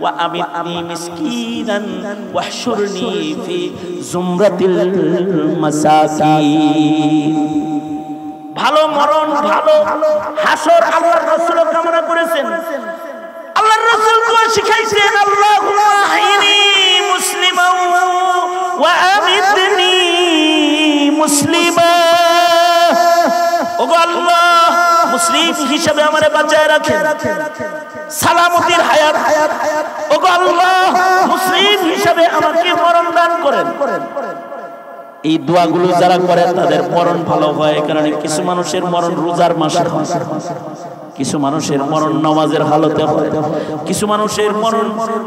ওয়া আমিতনি মিসকিনান ওয়াহশুরনি ফি জুমরাতিল মাসাকিন। ভালো মরণ, ভালো হাসর আল্লাহর রাসূল কামনা করেছেন। আল্লাহর রাসূল দোয়া শিখাইছেন, আল্লাহুম্মা আহইনি মুসলিমান ওয়া আমিতনি মুসলিমা। ওগো আল্লাহ, মুসলিম হিসেবে আমারে বাঁচায় রাখেন, সালামতির হায়াত। ওগো আল্লাহ, মুসলিম হিসেবে আমাকে মরণ দান করেন। এই দোয়াগুলো যারা করে তাদের মরণ ভালো হয়। কারণ কিছু মানুষের মরণ রোজার মাসে হয়, কিছু মানুষের মরণ নামাজের হালতে হয়, কিছু মানুষের মরণ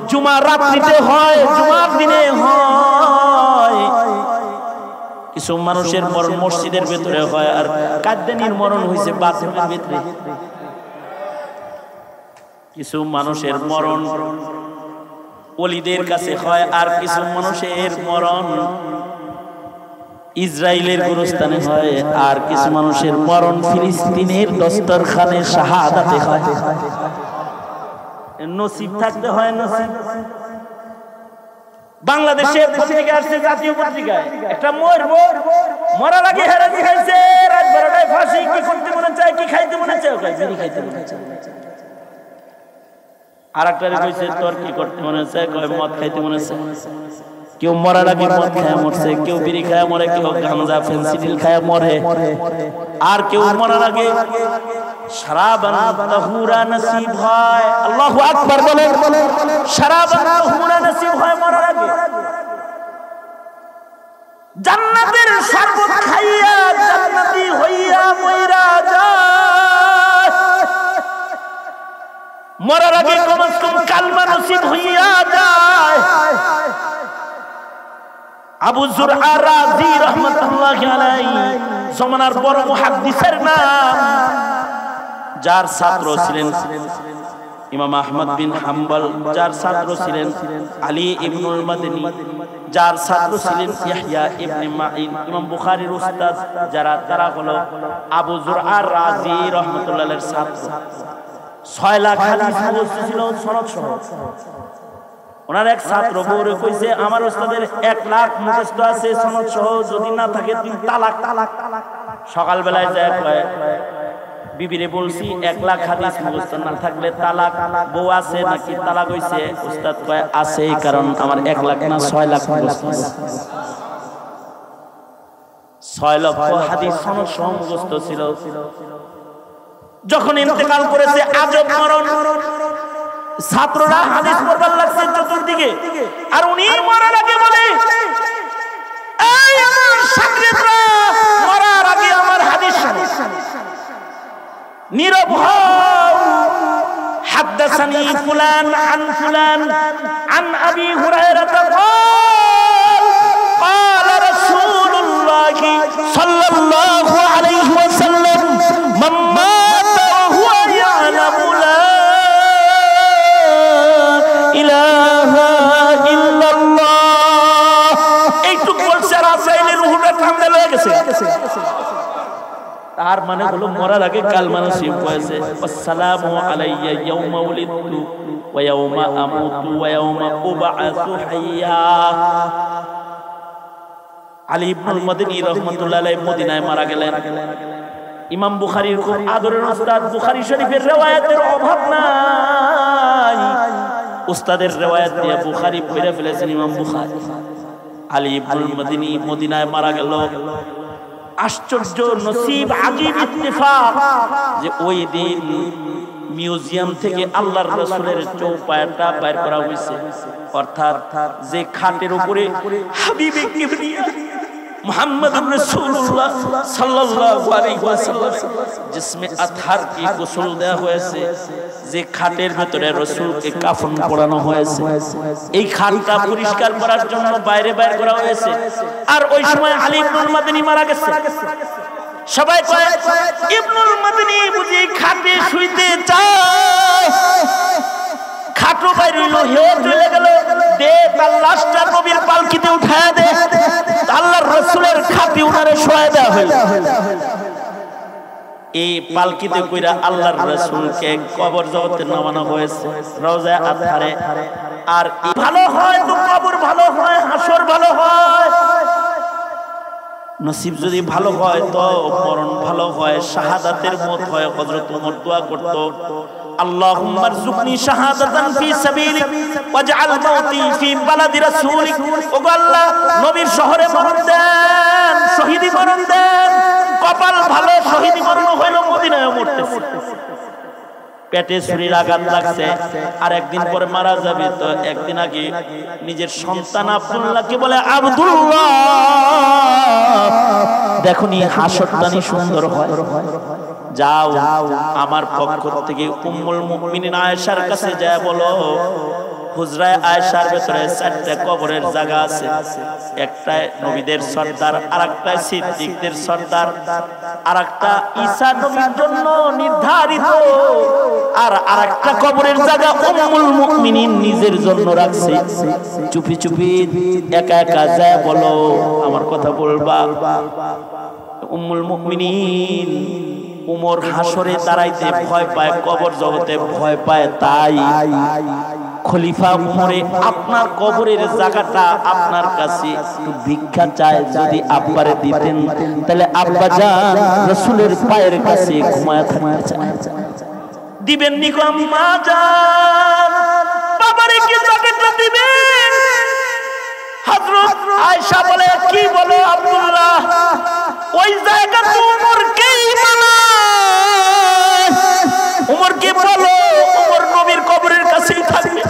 জুমার রাত্রিতে হয়, জুমার দিনে হয়, কিছু মানুষের মরণ মসজিদের ভেতরে হয়, আর কাদ্দানির মরণ হয়েছে বাথরুমের ভিতরে। কিছু মানুষের মরণ ওলিদের কাছে হয়, আর কিছু মানুষের মরণ ইসরায়েলের গোরস্থানে হয়, আর কিছু মানুষের মরণ ফিলিস্তিনের দস্তরখানে শাহাদাতে হয়। নসিব থাকতে হয়, নসিব। বাংলাদেশের পত্রিকা আসছে, জাতীয় পত্রিকায় একটা মরার আগে হেরাজি খাইছে, রাত 12টায় ফাঁসি। কি করতে মনে চায়, কি খাইতে মনে চায়, বিড়ি খাইতে মনে চায়। আর একটা কইছে তোর কি করতে মনে চায়, কয় মদ খাইতে মনে চায়। কেউ মরার আগে মদ খায় মরছে, কেউ বিড়ি খায় মরে, কেউ গাঁজা ফেনসিডিল খায় মরে, আর কেউ মরার আগে শরাবান তাহুরা নসিব হয়। আল্লাহু আকবার বলেন, শরাবান তাহুরা নসিব হয় মরার আগে। জান্নাতের শরবত খাইয়া জান্নাতি হইয়া মইরা যায়। মরার আগে কমস কম কালমা নসিব হইয়া যায়। আবু যুরআ রাজি রাহমাতুল্লাহি আলাইহি জমানার বড় মুহাদ্দিসের নাম, যার ছাত্র ছিলেন ইমাম আহমদ বিন হাম্বল, যার ছাত্র ছিলেন আলী ইবনুল মাদনী, যার ছাত্র ছিলেন ইয়াহইয়া ইবনে মাঈন, ইমাম বুখারীর উস্তাদ যারা, তারা হলো আবু যুরআ রাজি রাহমাতুল্লাহ আলাইহির ছাত্র। 6 লাখ হাদিস মুখস্থ ছিল সনদ সহ। ওনার এক ছাত্র বউরে কইছে, আমার ওস্তাদের 1 লাখ মুখস্থ আছে সনদ সহ, যদি না থাকে তুই তালাক। সকাল বেলায় যায় কয়, বিবিরে বলছি 1 লাখ হাদিস মুখস্থ না থাকলে তালাক। বউ আছে নাকি তালাক হইছে? ওস্তাদ কয় আছে, কারণ আমার 1 লাখ না 6 লাখ মুখস্থ। 6 লক্ষ হাদিস সনদ সহ মুখস্থ ছিল। যখন ইন্তেকাল করেছে, আজব মরণ। ছাত্ররা হাদিস পড়বার লাগছে চতুর্দিকে, আর উনি মরার আগে বলে, এই আমার ছাত্ররা মরার আগে আমার হাদিস শোনো। নীরব হও। হাদাসানি ফুলান আন ফুলান আন আবি হুরায়রা قال رسول الله صلى الله عليه وسلم من مات وهو يعلم لا ইলাহা ইল্লাল্লাহ। এইটুকু বলছে, রাসূলের রূহটা ঠান্ডা হয়ে গেছে। তার মানে হলো মরার আগে কালমা নসিব হয়েছে। আসসালামু আলাইয়া ইয়াউমা উলিদতু ওয়া ইয়াউমা আমুতু ওয়া ইয়াউমা উবআসু হাইয়া। আলী ইবনুল মাদনী রাহমাতুল্লাহ আলাইহি মদিনায় মারা গেলেন। ইমাম বুখারীর খুব আদরের উস্তাদ, বুখারী শরীফের riwayতের অভাব নাই। উস্তাদের রিওয়ায়াত দিয়ে বুখারী পড়ে ফেলেছেন ইমাম বুখারী। আলী ইবনুল মাদনী মদিনায় মারা গেল। আশ্চর্য নসিব, আজীব ইত্তেফাক যে ওই দিন মিউজিয়াম থেকে আল্লাহর রাসূলের চৌপায়াটা বের করা হয়েছে, অর্থাৎ যে খাটের উপরে হাবিবে কিবরিয়া मुहम्मद रसूलुल्लाह सल्लल्लाहु अलैहि वसल्लम जिसमें अतहर की गुस्ल দেয়া হয়েছে, যে খাটের ভিতরে রাসূলকে কাফন পরানো হয়েছে, এই খাটটা পরিষ্কার করার জন্য বাইরে বের করা হয়েছে। আর ওই সময় আলী ইবনুল মাদানী মারা গেছে। সবাই কয় ইবনুল মাদানী বুঝি খাটে শুইতে চায়, খাটো বাইরে হইলো, হে চলে গেল, দে তার লাশটা নবীর পালকিতে উঠায়া দে। আল্লাহর রাসূলের খাটে উনারে শোয়া দেয়া হইল। এই পালকিতে কইরা আল্লাহর রাসূলকে কবর জগতে নামানো হয়েছে রওজা আতহারে। আর ভালো হয় তো কবর ভালো হয়, হাসর ভালো হয়। নসিব যদি ভালো হয় তো মরণ ভালো হয়, শাহাদাতের মত হয়। হযরত ওমর দোয়া করত, আল্লাহুম্মা আরযুকনি শাহাদাতান ফি সাবিলিক ওয়াজআল মাউতি ফি বালাদি রাসূলিক। ও আল্লাহ, নবীর শহরে মরণ দেন, শহীদি মরণ দেন। কপাল ভালো, শহীদি মরণ হইল মদিনায় মরতেছে। পেটে ছুরির আঘাত লাগছে, আর একদিন পরে মারা যাবে। তো একদিন আগে নিজের সন্তান আব্দুল্লাহকে বলে, আব্দুল্লাহ দেখুনি হাসরদানি সুন্দর হয়, যাও আমার পক্ষ থেকে উম্মুল মুমিনিন আয়েশার কাছে যায় বলো, হুজরায়ে আয়েশার ভিতরে 4টা কবরের জায়গা আছে। একটা নবীদের সর্দার, আরেকটা সিদ্দিকদের সর্দার, আরেকটা ঈসা নবীর জন্য নির্ধারিত, আর আরেকটা কবরের জায়গা উম্মুল মুমিনিন নিজের জন্য রাখছে। চুপি চুপি একা একা যায় বলো, আমার কথা বলবা। উম্মুল মুমিনিন উমর হাসরে দাঁড়াইতে ভয় পায়, কবর জগতে ভয় পায়। তাই খলিফা উমরে আপনার কবরের জায়গাটা আপনার কাছে একটু ভিক্ষা চায়, যদি আব্বারে দিতেন তাহলে আব্বা জান রাসূলের পায়ের কাছে ঘুমায় থাকতে চায়। দিবেন নি গো আম্মা জান, বাবারে কি জায়গাটা দিবেন? হযরত আয়েশা বলে, কি বলো আব্দুল্লাহ, ওই জায়গা তো উমরকেই মানায়, উমরকে বলো উমর নবীর কবরের কাছেই থাকবে,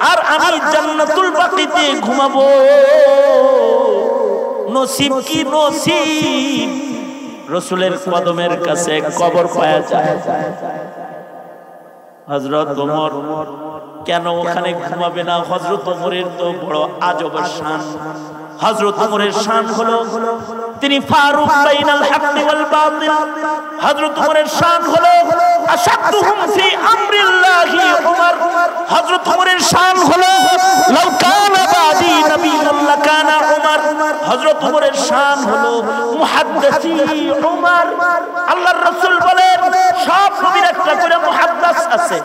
আর আমি জান্নাতুল বাকিতে ঘুমাবো। নসিব কি নসিব, রাসূলের কদমের কাছে কবর পাওয়া যায়। হযরত ওমর কেন ওখানে ঘুমাবে না? হযরত ওমরের তো বড় আজব শান। হযরত ওমরের শান হলো তিনি ফারুক বাইনাল হাক্কি ওয়াল বাতিল। হযরত ওমরের শান হলো আশাদুহুম ফি আমরিল্লাহি ওমর। হযরত ওমরের শান হলো লাউ কানা বাদি নবিয়্যুন লাকানা ওমর। হযরত ওমরের শান হলো মুহাদ্দিসি ওমর। আল্লাহর রাসূল বলেন, সব নবীর একটা করে মুহাদ্দিস আছে,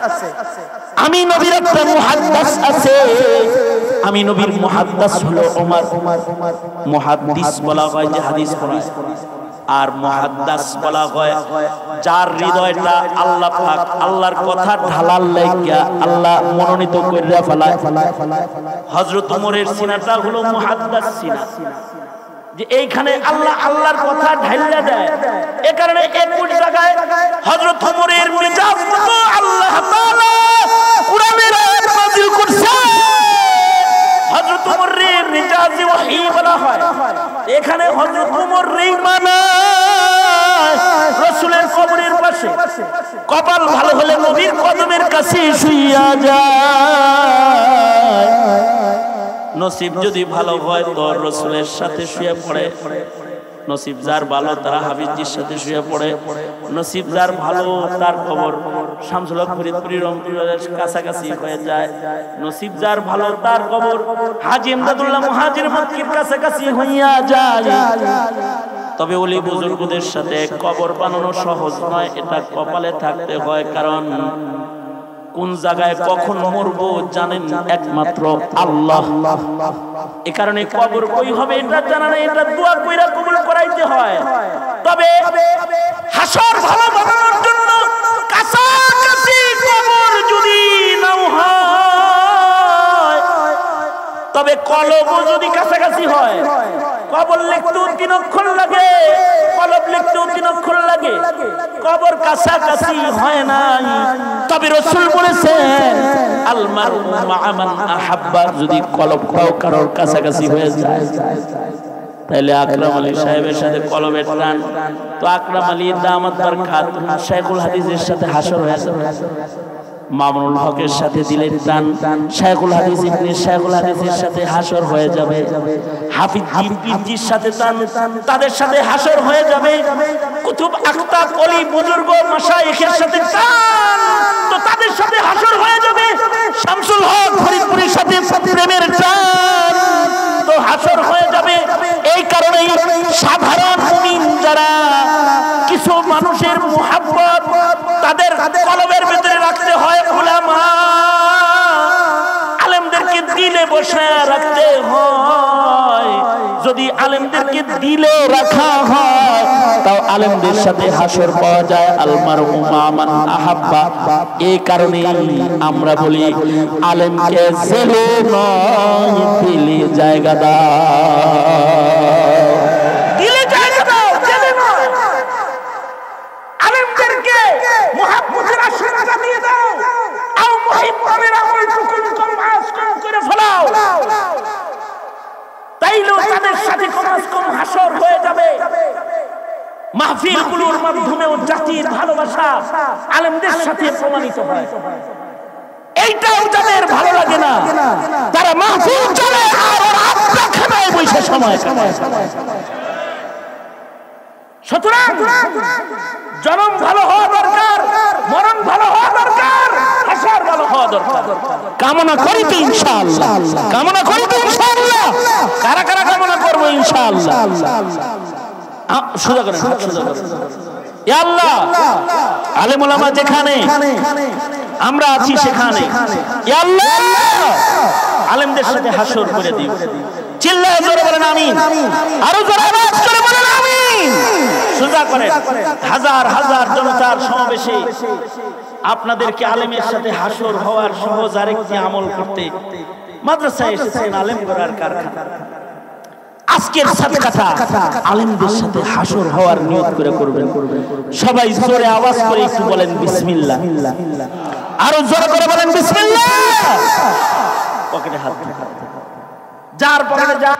আমি নবীর একটা মুহাদ্দিস আছে, আমি নবীর মুহাদ্দিস হলো ওমর। মুহাদ্দিস বলা হয় যে হাদিস পড়ায়, আর মুহাদ্দিস বলা হয় যার হৃদয়টা আল্লাহ পাক আল্লাহর কথা ঢালার লাগিয়া আল্লাহ মনোনীত কইরা ফেলায়। হযরত ওমরের সিনাটা হলো মুহাদ্দিস সিনা, যে এইখানে আল্লাহ আল্লাহর কথা ঢাইলা দেয়। এ কারণে 21 জায়গায় হযরত ওমরের মিজাজ মতো আল্লাহ তাআলা কুরআনের আয়াত নাযিল করছে। হযরত ওমরের মিজাজে ওহী বলা হয়, এখানে হযরত ওমর মানায় রাসূলের কবরের পাশে, কপাল ভালো হলে নবীর কদমের কাছে শুইয়া যায়। নসিব যদি ভালো হয় তো রাসূলের সাথে শুয়ে পড়ে, নসিব যার ভালো তারা হাবিবজির সাথে শুয়ে পড়ে। নসিব যার ভালো তার কবর শামসুল হক ফরিদপুরি রহমতুল্লাহর কাছাকাছি হয়ে যায়। নসিব যার ভালো তার কবর হাজী ইমদাদুল্লাহ মুহাজির মক্কির কাছাকাছি হইয়া যায়। তবে ওলি বুজুর্গদের সাথে কবর বানানো সহজ নয়, এটা কপালে থাকতে হয়। কারণ কোন জায়গায় কখন মরবো জানেন একমাত্র আল্লাহ। এ কারণে কবর কই হবে এটা জানা নেই, এটা দোয়া কইরা কবুল করাইতে হয়। তবে হাসর ভালো বানানোর জন্য কাছাকাছি কবর যদি নাও হয়, তবে কলব যদি কাছাকাছি হয়, কবর লিখতেও 3 অক্ষর লাগে, কলব লিখতেও 3 অক্ষর লাগে। কবর কাছাকাছি হয় নাই, তবে রাসূল বলেছেন আল মারউ মা'a মান আহাব্বা, যদি কলবটাও কারোর কাছাকাছি হয়ে যায় তাহলে আকরাম আলী সাহেবের সাথে কলবের টান, তো আকরাম আলী দামাত বরকাত শাইখুল হাদিসের সাথে হাসর হয়ে যাবে। মামুনুল হকের সাথে দিলের টান, শাইখুল হাদিস ইবনে শাইখুল হাদিসের সাথে হাসর হয়ে যাবে। হাফিজ পীরজির সাথে টান, তাদের সাথে হাসর হয়ে যাবে। কুতুব আখতার ওলি বুজুর্গ মাশায়েখের সাথে টান, তো তাদের সাথে হাসর হয়ে যাবে। শামসুল হক ফরিদপুরের সাথে প্রেমের টান, তো হাসর হয়ে যাবে। এই কারণেই সাধারণ মুমিন যারা কিছু মানুষের মুহাব্বত তাদের কলবের ভিতরে রাখতে হয়, উলামা আলেমদেরকে দিলে বসায় রাখতে হয়। যদি আলেমদেরকে দিলে রাখা হয় তাও আলেমদের সাথে হাসর পাওয়া যায়। আল মারউ মা'a মান আহাব্বা। এই কারণে আমরা বলি আলেমকে জেলে নয় দিলে জায়গা দাও, দিলে জায়গা দাও, জেলে নয়। আলেমদেরকে মুহাব্বতের আশীর্বাদ দিয়ে দাও, আও মুহিব্বুনের আমলটুকু কম আজ কম করে ফেলাও, তাইলেও তাদের সাথে কমাস কম হাসর হয়ে যাবে। মাহফিলগুলোর মাধ্যমেও জাতির ভালোবাসা আলেমদের সাথে প্রমাণিত হয়। এইটাও যাদের ভালো লাগে না তারা মাহফিল চলে আর ওর আড্ডাখানায় বসে সময় কাটায়। সুতরাং জনম ভালো হওয়া দরকার, মরণ ভালো হওয়া দরকার, হাসর ভালো হওয়া দরকার। কামনা করি তো ইনশাআল্লাহ, কামনা করি তো ইনশাআল্লাহ। কারা কারা কামনা করবো ইনশাআল্লাহ? সোজা করেন, সোজা করেন। ইয়া আল্লাহ, আলেম ওলামা যেখানে আমরা আছি সেখানে ইয়া আল্লাহ আলেমদের সাথে হাসর করে দিও। চিল্লায় জোরে বলেন আমিন, আরো জোরে আওয়াজ করে বলেন আমিন। সোজা করেন। হাজার হাজার জনতার সমাবেশে আপনাদেরকে আলেমের সাথে হাসর হওয়ার সহজ আরেকটি আমল করতে মাদ্রাসায় এসেছেন, আলেম করার কারখানা। আজকের সাদকাটা আলেমদের সাথে হাসর হওয়ার নিয়ত করে করবেন। সবাই জোরে আওয়াজ করে একটু বলেন বিসমিল্লাহ, আরো জোরে করে বলেন বিসমিল্লাহ। পকেটে হাত, যার পকেটে যা